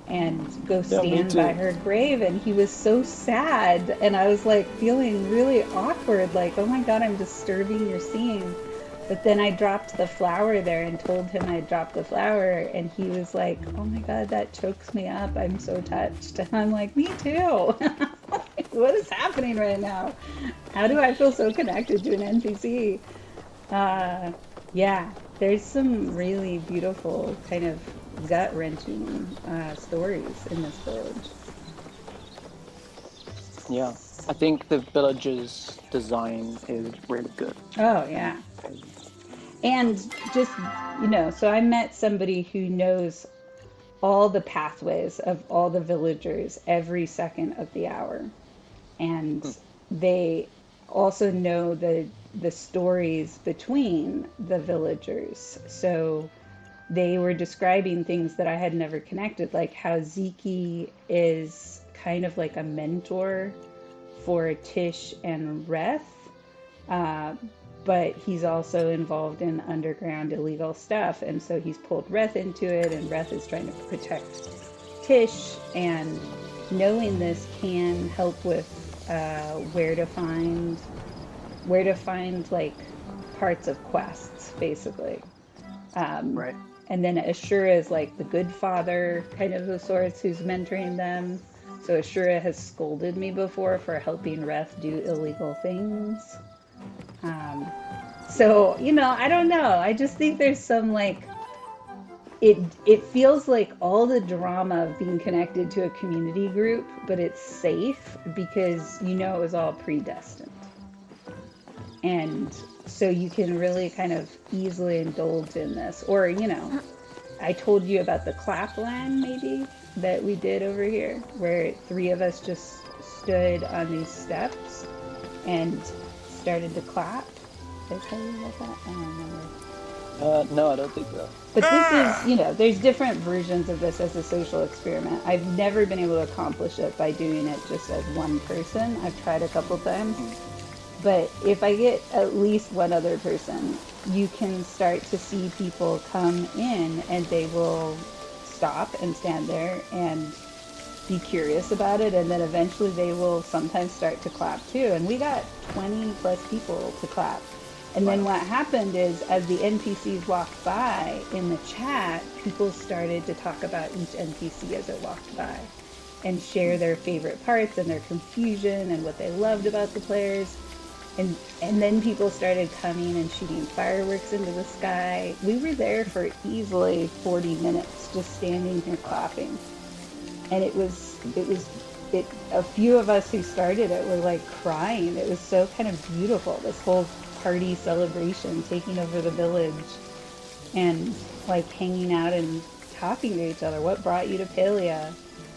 and go Yeah, me stand by too. her grave. And he was so sad. And I was like feeling really awkward, like, oh my God, I'm disturbing your scene. But then I dropped the flower there and told him I dropped the flower. And he was like, oh my God, that chokes me up. I'm so touched. And I'm like, me too. What is happening right now? How do I feel so connected to an NPC? Uh, yeah, there's some really beautiful, kind of gut-wrenching stories in this village. Yeah. I think the village's design is really good. Oh, yeah. And just, so I met somebody who knows all the pathways of all the villagers every second of the hour. And they also know the stories between the villagers. So they were describing things that I had never connected, like how Ziki is kind of like a mentor for Tish and Reth, uh, but he's also involved in underground illegal stuff, and so he's pulled Reth into it, and Reth is trying to protect Tish, and knowing this can help with where to find like parts of quests, basically. Right. And then Ashura is like the good father kind of sorts who's mentoring them. So Ashura has scolded me before for helping Reth do illegal things. So, I don't know. I just think there's some like it feels like all the drama of being connected to a community group, but it's safe because it was all predestined. And so you can really kind of easily indulge in this. Or, I told you about the clap line maybe that we did over here, where three of us just stood on these steps and started to clap. Did I tell you about that? I don't remember. No, I don't think so. But this is, there's different versions of this as a social experiment. I've never been able to accomplish it by doing it just as one person. I've tried a couple times. But if I get at least one other person, you can start to see people come in and they will stop and stand there and be curious about it. And then eventually they will sometimes start to clap too. And we got 20 plus people to clap. And then what happened is, as the NPCs walked by in the chat, people started to talk about each NPC as it walked by and share their favorite parts and their confusion and what they loved about the players. And then people started coming and shooting fireworks into the sky. We were there for easily 40 minutes just standing here clapping. And a few of us who started it were like crying. It was so kind of beautiful, this whole party celebration taking over the village and like hanging out and talking to each other. What brought you to Palia?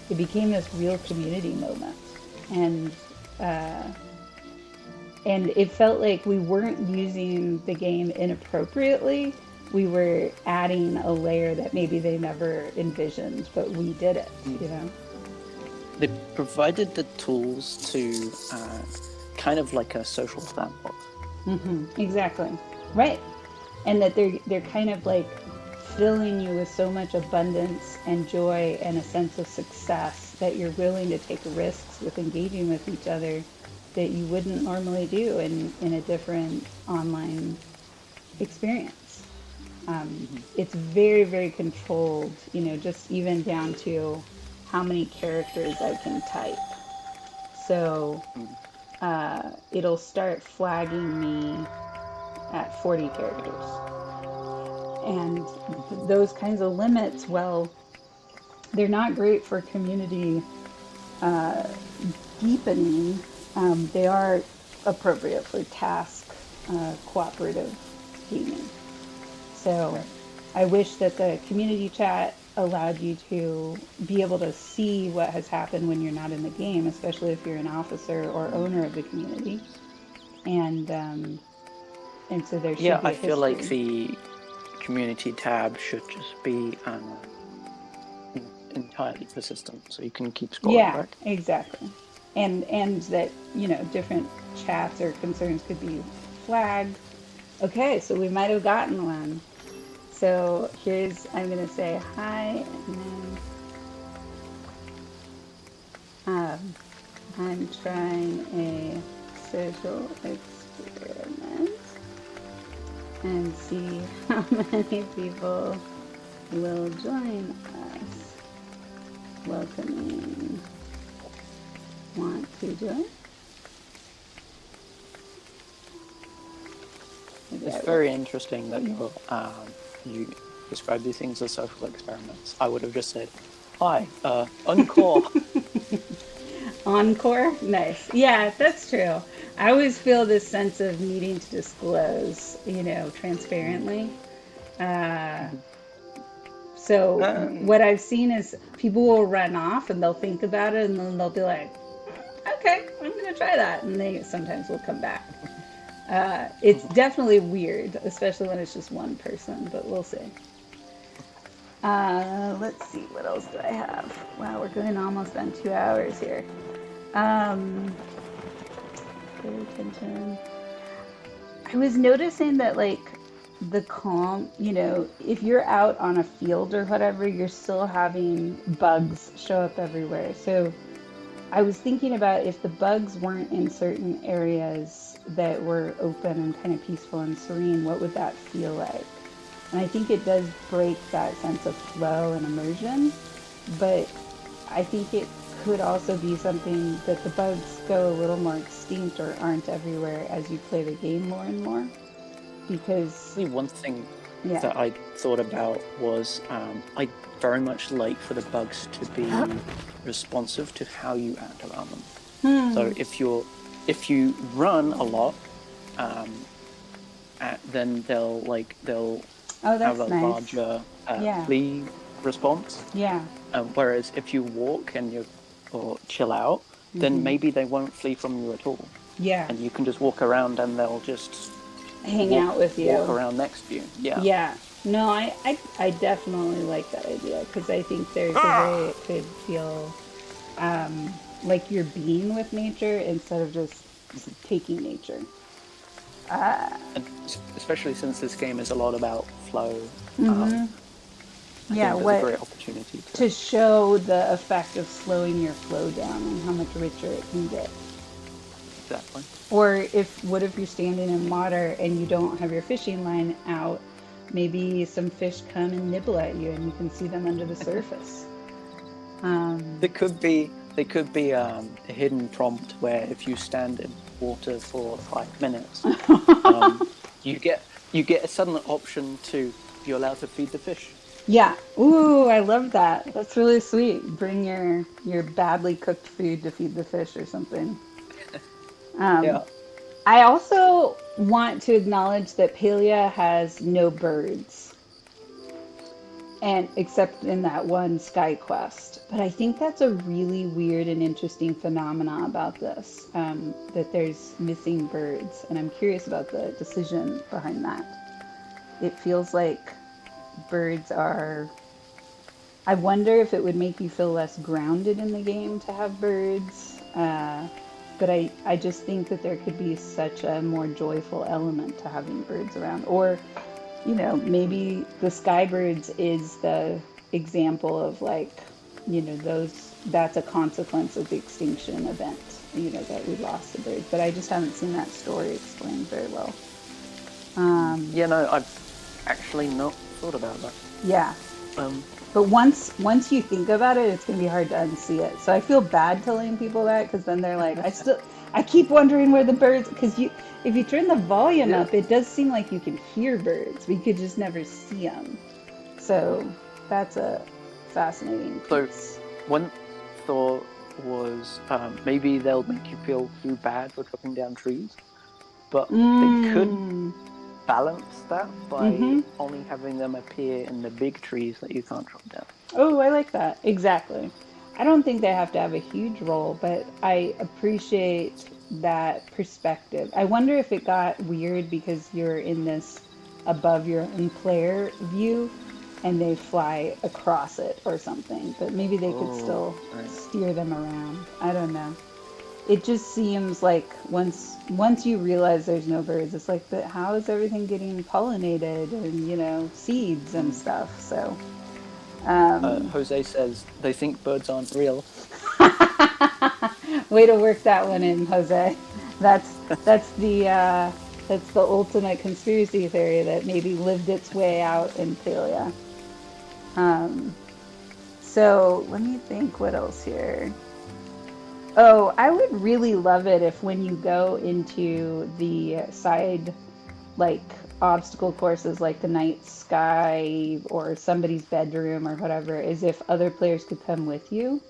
It became this real community moment. And it felt like we weren't using the game inappropriately. We were adding a layer that maybe they never envisioned, but we did it, They provided the tools to kind of like a social sandbox. Exactly. Right. And that they're kind of like filling you with so much abundance and joy and a sense of success that you're willing to take risks with engaging with each other that you wouldn't normally do in a different online experience. It's very, very controlled, just even down to how many characters I can type. So it'll start flagging me at 40 characters. And those kinds of limits, well, they're not great for community deepening. They are appropriate for task cooperative gaming. So I wish that the community chat allowed you to be able to see what has happened when you're not in the game, especially if you're an officer or owner of the community. And so there should be a I feel like history. the community tab should just be entirely persistent, so you can keep scoring, Yeah, right? exactly. and that, different chats or concerns could be flagged. Okay, so we might have gotten one. So I'm going to say hi, and then I'm trying a social experiment and see how many people will join us. Welcoming. Want to join? It's very interesting that you describe these things as social experiments. I would have just said, hi, encore. Encore? Nice. Yeah, that's true. I always feel this sense of needing to disclose, transparently. So what I've seen is people will run off and they'll think about it and then they'll be like, okay, I'm going to try that. And they sometimes will come back. It's definitely weird, especially when it's just one person, but we'll see. Let's see, what else do I have? Wow, we're going almost on 2 hours here. Pay attention. I was noticing that, like, the calm, if you're out on a field or whatever, you're still having bugs show up everywhere. So I was thinking about if the bugs weren't in certain areas that were open and kind of peaceful and serene, what would that feel like? And I think it does break that sense of flow and immersion, but I think it could also be something that the bugs go a little more extinct or aren't everywhere as you play the game more and more. Because one thing that I thought about was I very much like for the bugs to be responsive to how you act around them. So if you run a lot, then they'll have a nice. larger flee response. Yeah. Whereas if you walk or chill out, then maybe they won't flee from you at all. Yeah. And you can just walk around and they'll just hang out with you. Walk around next to you. Yeah. Yeah. No, I definitely like that idea because I think there's a way it could feel like you're being with nature instead of just taking nature. And especially since this game is a lot about flow. I think there's a great opportunity to show the effect of slowing your flow down and how much richer it can get. Exactly. Or what if you're standing in water and you don't have your fishing line out? Maybe some fish come and nibble at you, and you can see them under the surface. There could be a hidden prompt where if you stand in water for 5 minutes, you get a sudden option you're allowed to feed the fish. Yeah. Ooh, I love that. That's really sweet. Bring your badly cooked food to feed the fish or something. Yeah. I also want to acknowledge that Palia has no birds, and except in that one Sky Quest. But I think that's a really weird and interesting phenomena about this, that there's missing birds, and I'm curious about the decision behind that. It feels like birds are... I wonder if it would make you feel less grounded in the game to have birds. But I just think that there could be such a more joyful element to having birds around. Or, maybe the skybirds is the example of that's a consequence of the extinction event, that we lost the birds. But I just haven't seen that story explained very well. I've actually not thought about that. Yeah. But once you think about it, it's going to be hard to unsee it. So I feel bad telling people that because then they're like, I keep wondering where the birds, because if you turn the volume up, it does seem like you can hear birds, but you could just never see them. So that's a fascinating piece. So one thought was maybe they'll make you feel too bad for chopping down trees, but they could balance that by only having them appear in the big trees that you can't chop down. Oh, I like that. Exactly. I don't think they have to have a huge role, but I appreciate that perspective. I wonder if it got weird because you're in this above your own player view and they fly across it or something, but maybe they could still steer them around. I don't know. it just seems like once you realize there's no birds, it's like, but how is everything getting pollinated and seeds and Mm. stuff? So, um, Jose says they think birds aren't real. way to work that one in, Jose. That's that's the uh, that's the ultimate conspiracy theory that maybe lived its way out in Palia. Um, so let me think what else here. Oh, I would really love it if when you go into the side, like obstacle courses like the night sky or somebody's bedroom or whatever, is if other players could come with you.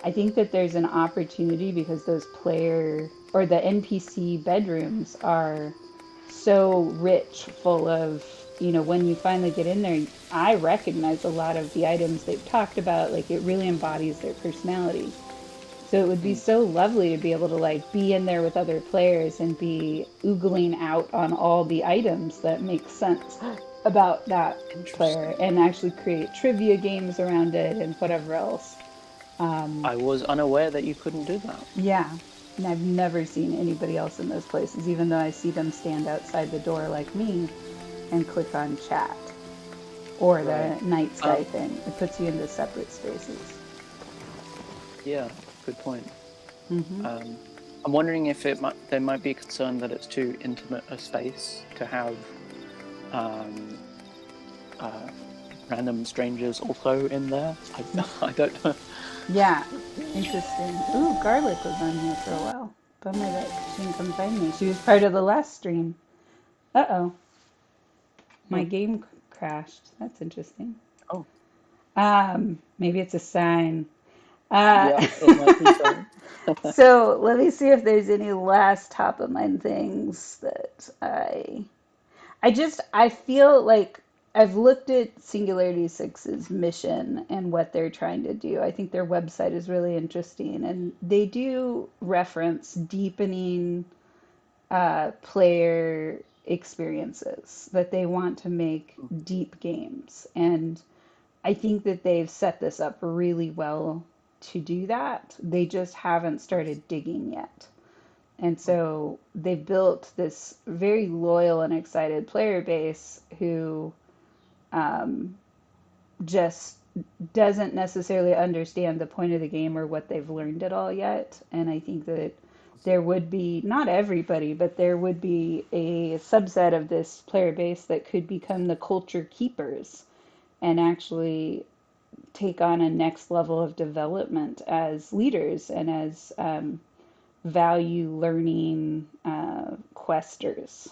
I think that there's an opportunity because those player or the NPC bedrooms are so rich, full of, when you finally get in there, I recognize a lot of the items they've talked about. Like it really embodies their personality. So it would be Mm. so lovely to be able to like be in there with other players and be oogling out on all the items that make sense about that player Interesting. and actually create trivia games around it and whatever else. Um, I was unaware that you couldn't do that. yeah, and I've never seen anybody else in those places, even though I see them stand outside the door like me and click on chat or Right. the night sky Um. thing. It puts you into separate spaces. Yeah. Good point. Hmm. Um. I'm wondering if there might be a concern that it's too intimate a space to have um, uh, random strangers also in there. I don't know. Yeah, interesting. Ooh, Garlic was on here for a while. Bummer that she didn't come find me. She was part of the last stream. Uh-oh, my Hmm. game crashed. That's interesting. Oh, Maybe it's a sign. Uh, yeah, it might be so. so let me see if there's any last top of mind things that I feel like I've looked at Singularity Six's mission and what they're trying to do. I think their website is really interesting, and they do reference deepening player experiences, that they want to make deep games. And I think that they've set this up really well to do that. They just haven't started digging yet. And so they've built this very loyal and excited player base who um, just doesn't necessarily understand the point of the game or what they've learned at all yet. And I think that there would be, not everybody, but there would be a subset of this player base that could become the culture keepers and actually take on a next level of development as leaders and as value learning questers,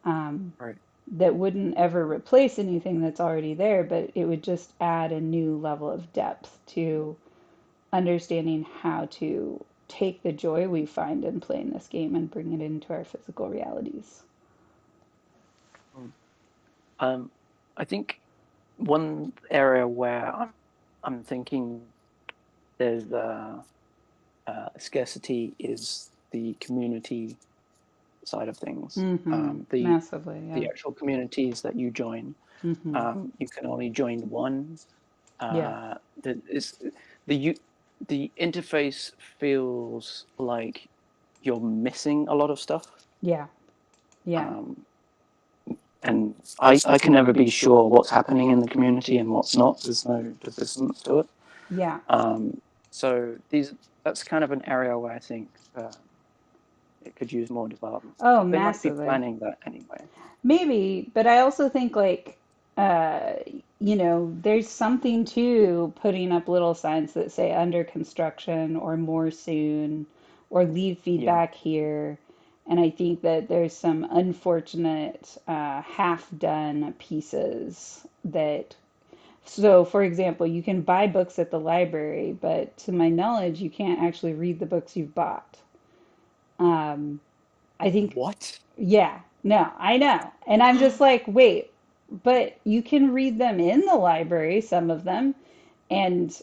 um, Right. that wouldn't ever replace anything that's already there, but it would just add a new level of depth to understanding how to take the joy we find in playing this game and bring it into our physical realities. Mm. Um, I think one area where I'm thinking there's scarcity is the community side of things. Mm-hmm. Massively, yeah. The actual communities that you join, Mm-hmm. you can only join one. Yeah. The is the interface feels like you're missing a lot of stuff. Yeah. Yeah. Um, and I can never be sure what's happening in the community and what's not. There's no persistence to it. Yeah. Um, so that's kind of an area where I think it could use more development. Oh, They might be massively. planning that anyway. Maybe, but I also think like uh there's something to putting up little signs that say under construction or more soon or leave Yeah, feedback here. And I think that there's some unfortunate half-done pieces that, so for example, you can buy books at the library, but to my knowledge, you can't actually read the books you've bought. Um, I think, what? yeah, no, I know. And I'm just like, wait, but you can read them in the library, some of them. And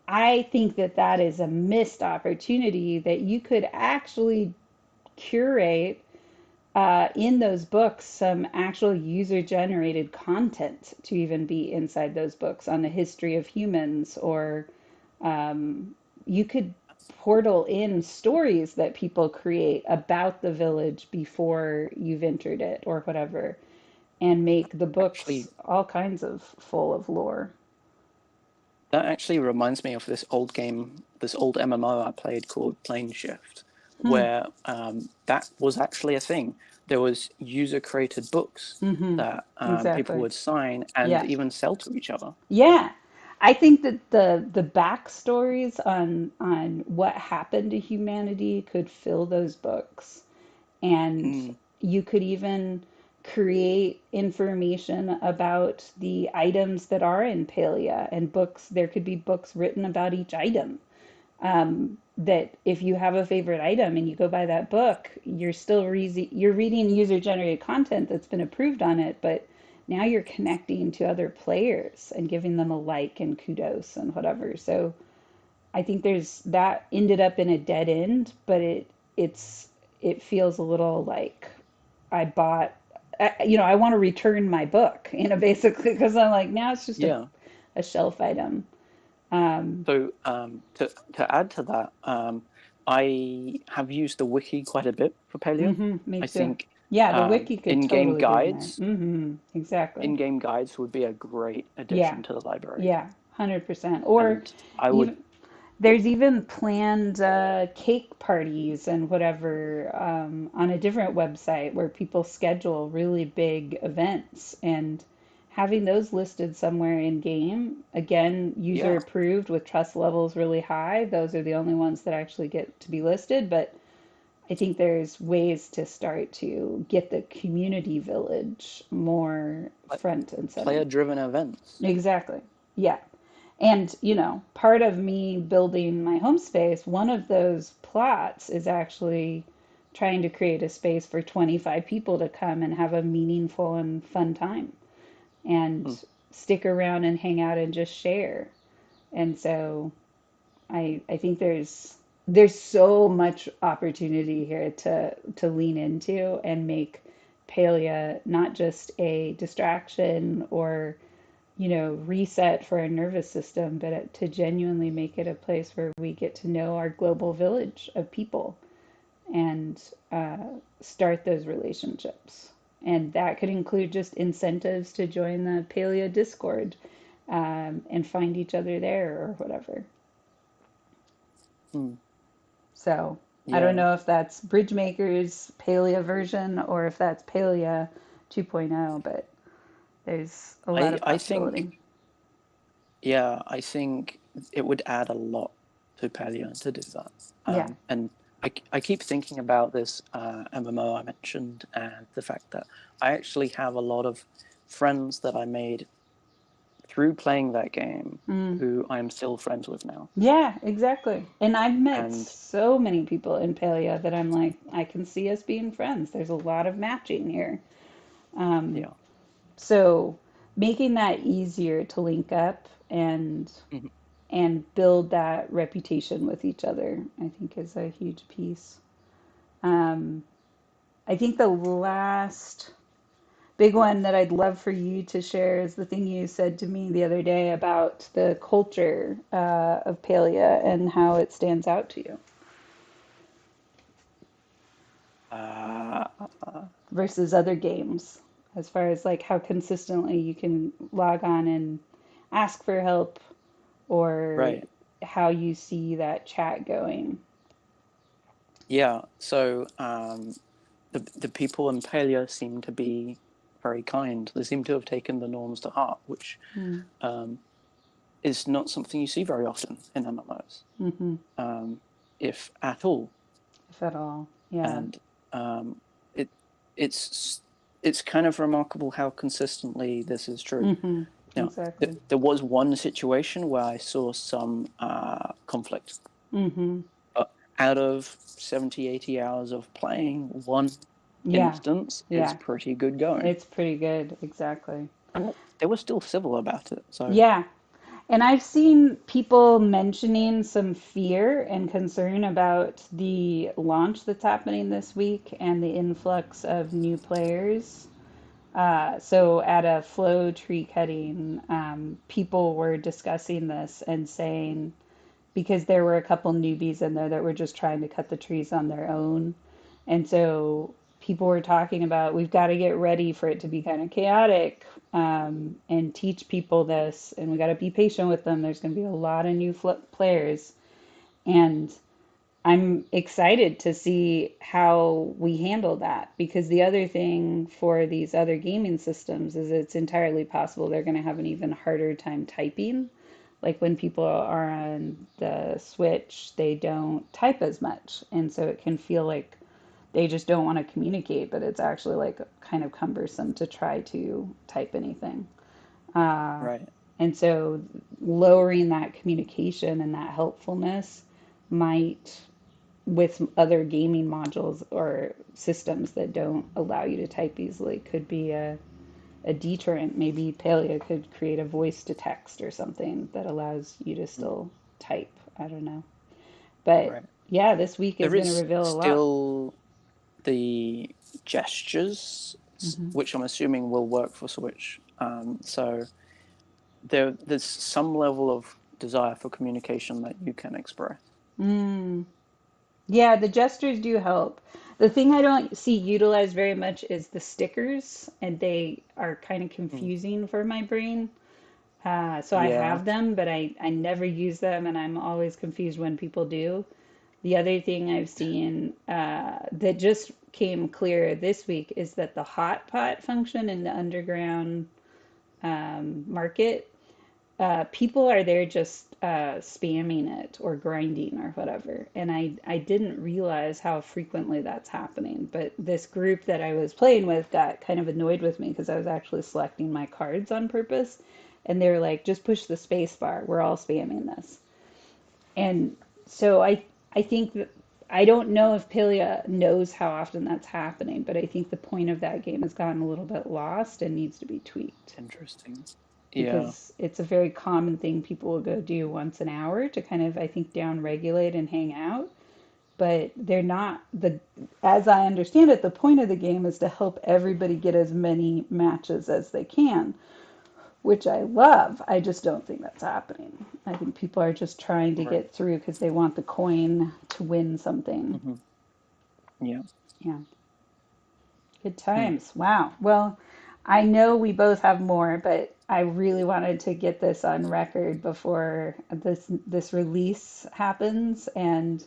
I think that that is a missed opportunity that you could actually curate in those books some actual user generated content to even be inside those books on the history of humans or you could portal in stories that people create about the village before you've entered it or whatever, and make the books Actually, all kinds of full of lore. that actually reminds me of this old game, this old MMO I played called Plane Shift, Hmm. where that was actually a thing. There was user-created books Mm-hmm. that people Exactly. would sign and Yeah. even sell to each other. Yeah. I think that the backstories on what happened to humanity could fill those books. And Mm, you could even create information about the items that are in Palia and books. There could be books written about each item. That if you have a favorite item and you go buy that book, you're reading user generated content that's been approved on it, but now you're connecting to other players and giving them a like and kudos and whatever. So I think there's that ended up in a dead end, but it's it feels a little like I bought, I want to return my book, basically, because I'm like, now it's just yeah. a shelf item. Um, So to add to that, I have used the wiki quite a bit for Paleo. me I too. think Yeah, the wiki could in-game totally be in there. guides, Exactly. in-game guides would be a great Yeah, addition to the library. yeah, 100%. Or And I would, even there's even planned cake parties and whatever on a different website where people schedule really big events, and having those listed somewhere in game, again, user yeah, approved with trust levels really high. Those are the only ones that actually get to be listed. But I think there's ways to start to get the community village more like front and center. player-driven events. Exactly. Yeah. And, part of me building my home space, one of those plots is actually trying to create a space for 25 people to come and have a meaningful and fun time and Hmm. stick around and hang out and just share. And so I think there's so much opportunity here to lean into and make Palia not just a distraction or reset for our nervous system, but to genuinely make it a place where we get to know our global village of people and start those relationships. And that could include just incentives to join the Paleo Discord and find each other there or whatever. Hmm. So I don't Yeah, know if that's Bridgemaker's Paleo version or if that's Paleo 2.0, but there's a lot of I think possibility. I think it would add a lot to Palia to do that. Yeah. And I keep thinking about this MMO I mentioned and the fact that I actually have a lot of friends that I made through playing that game Mm. who I'm still friends with now. Yeah, exactly. And I've met And so many people in Palia that I'm like, I can see us being friends. There's a lot of matching here. Um, yeah, so making that easier to link up mhm. and build that reputation with each other, I think is a huge piece. Um, I think the last big one that I'd love for you to share is the thing you said to me the other day about the culture of Palia and how it stands out to you uh, versus other games, as far as like how consistently you can log on and ask for help or right. how you see that chat going. Yeah. So the people in Palia seem to be very kind. They seem to have taken the norms to heart, which Mm. um, is not something you see very often in MMOs, Mm-hmm. um, if at all. If at all. Yeah. And um, it it's it's kind of remarkable how consistently this is true. Mm-hmm. Now, Exactly. there was one situation where I saw some conflict, Mm-hmm. but out of 70, 80 hours of playing, one Yeah. instance is Yeah. pretty good going. It's pretty good. Exactly. And they were still civil about it. So, Yeah. And I've seen people mentioning some fear and concern about the launch that's happening this week and the influx of new players. So at a flow tree cutting, people were discussing this and saying because there were a couple newbies in there that were just trying to cut the trees on their own. And so people were talking about we've got to get ready for it to be kind of chaotic, and teach people this, and we got to be patient with them. There's going to be a lot of new players. And I'm excited to see how we handle that, because the other thing for these other gaming systems is it's entirely possible they're going to have an even harder time typing. Like when people are on the Switch, they don't type as much. And so it can feel like they just don't want to communicate, but it's actually like kind of cumbersome to try to type anything. Uh, Right. and so lowering that communication and that helpfulness might, with other gaming modules or systems that don't allow you to type easily, could be a deterrent. Maybe Palia could create a voice to text or something that allows you to Mm. still type. I don't know. But Right. yeah, this week is There going to is reveal a lot. still the gestures, Hmm. which I'm assuming will work for Switch. So there's some level of desire for communication that you can express. Mm. Yeah, the gestures do help. The thing I don't see utilized very much is the stickers, and they are kind of Mm. confusing for my brain. So I Yeah. have them, but I never use them, and I'm always confused when people do. The other thing I've seen that just came clear this week is that the hot pot function in the underground market, people are there just spamming it or grinding or whatever. And I didn't realize how frequently that's happening. But this group that I was playing with got kind of annoyed with me because I was actually selecting my cards on purpose. And they were like, just push the space bar. We're all spamming this. And so I think that I don't know if Palia knows how often that's happening, but I think the point of that game has gotten a little bit lost and needs to be tweaked, Interesting. Yeah. because it's a very common thing people will go do once an hour to kind of, I think, down regulate and hang out. But they're not the, as I understand it, the point of the game is to help everybody get as many matches as they can, which I love. I just don't think that's happening. I think people are just trying to Right. get through because they want the coin to win something. Hmm. Yeah. Yeah, good Hmm. times. Wow. Well, I know we both have more, but I really wanted to get this on record before this release happens. And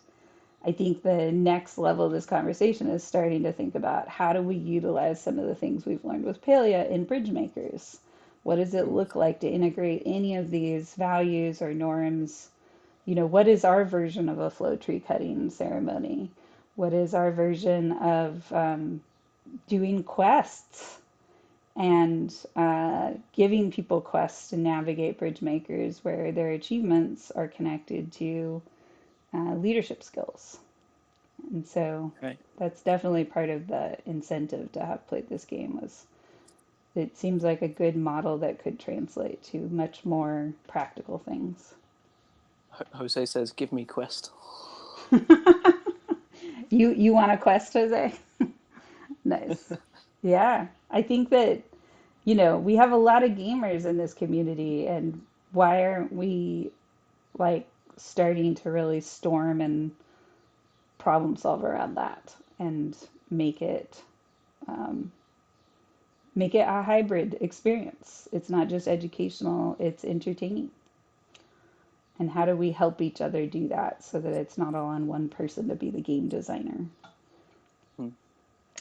I think the next level of this conversation is starting to think about how do we utilize some of the things we've learned with Palia in bridge makers? What does it Hmm. look like to integrate any of these values or norms? What is our version of a flow tree cutting ceremony? What is our version of doing quests and giving people quests to navigate bridge makers where their achievements are connected to leadership skills? And so Right. that's definitely part of the incentive to have played this game. Was it seems like a good model that could translate to much more practical things. Jose says, "Give me quest." You want a quest, Jose? Nice. Yeah, I think that we have a lot of gamers in this community, and why aren't we like starting to really storm and problem solve around that and make it um, make it a hybrid experience. It's not just educational, it's entertaining. And how do we help each other do that so that it's not all on one person to be the game designer? Hmm.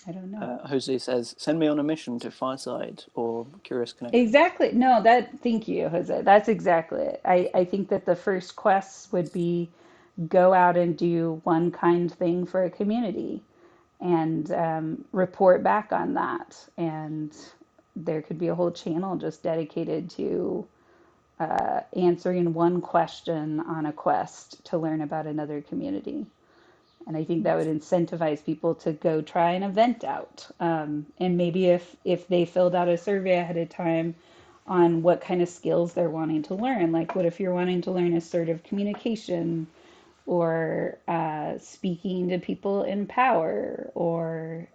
I don't know. Jose says, "Send me on a mission to Fireside or Curious Connection." Exactly. No, thank you, Jose. That's exactly it. I think that the first quests would be go out and do one kind thing for a community and report back on that. And there could be a whole channel just dedicated to answering one question on a quest to learn about another community. And I think that would incentivize people to go try an event out. And maybe if they filled out a survey ahead of time on what kind of skills they're wanting to learn, like what if you're wanting to learn assertive communication or speaking to people in power or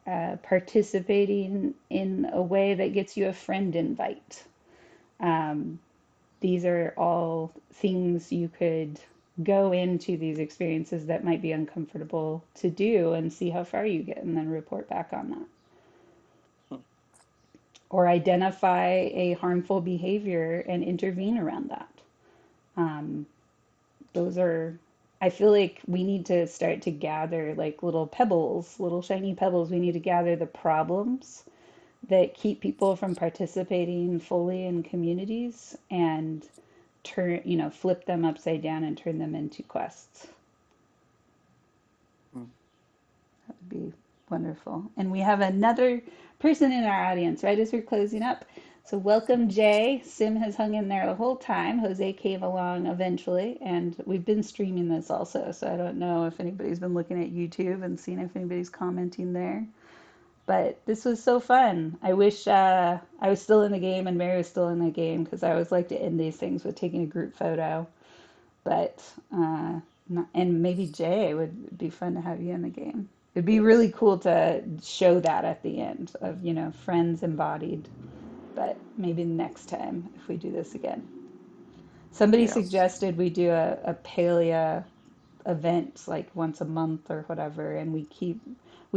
participating in a way that gets you a friend invite. Um, these are all things you could go into these experiences that might be uncomfortable to do and see how far you get and then report back on that. Hmm. Or identify a harmful behavior and intervene around that. Um, those are, I feel like we need to start to gather like little pebbles, little shiny pebbles. We need to gather the problems that keep people from participating fully in communities and flip them upside down and turn them into quests. Hmm. That would be wonderful. And we have another person in our audience right as we're closing up. So welcome, Jay. Sim has hung in there the whole time. Jose came along eventually, and we've been streaming this also. So I don't know if anybody's been looking at YouTube and seeing if anybody's commenting there. But this was so fun. I wish I was still in the game and Mary was still in the game because I always like to end these things with taking a group photo. But and maybe Jay would be fun to have you in the game. It'd be really cool to show that at the end of, friends embodied. But maybe next time if we do this again. Somebody Yeah. suggested we do a Palia event like once a month or whatever, and we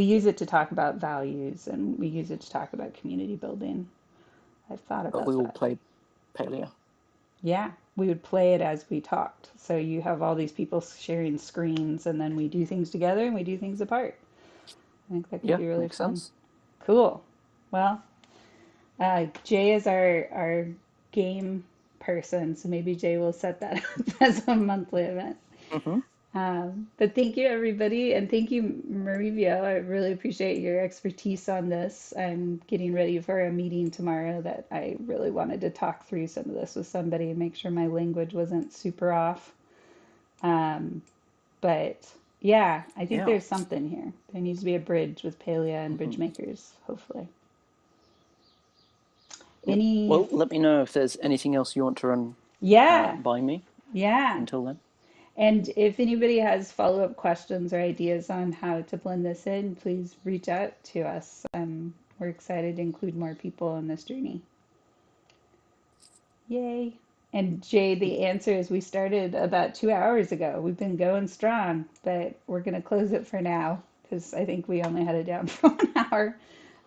use it to talk about values and we use it to talk about community building. I've thought But we about all that. play Palia. Yeah, we would play it as we talked. So you have all these people sharing screens, and then we do things together and we do things apart. I think that could Yeah, be really makes fun. sense. Cool. Well, Jay is our game person, so maybe Jay will set that up as a monthly event. Hmm. But thank you, everybody, and thank you, Marivio. I really appreciate your expertise on this. I'm getting ready for a meeting tomorrow that I really wanted to talk through some of this with somebody and make sure my language wasn't super off. Um, but yeah, I think Yeah. there's something here. There needs to be a bridge with Palia and bridge Hmm. makers, hopefully. Yep. Any, Well, let me know if there's anything else you want to run yeah, by me yeah. until then. And if anybody has follow-up questions or ideas on how to blend this in, please reach out to us. We're excited to include more people in this journey. Yay. And Jay, the answer is we started about 2 hours ago. We've been going strong, but we're going to close it for now because I think we only had it down for 1 hour.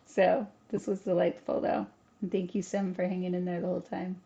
So this was delightful, though. And thank you, Sim, for hanging in there the whole time.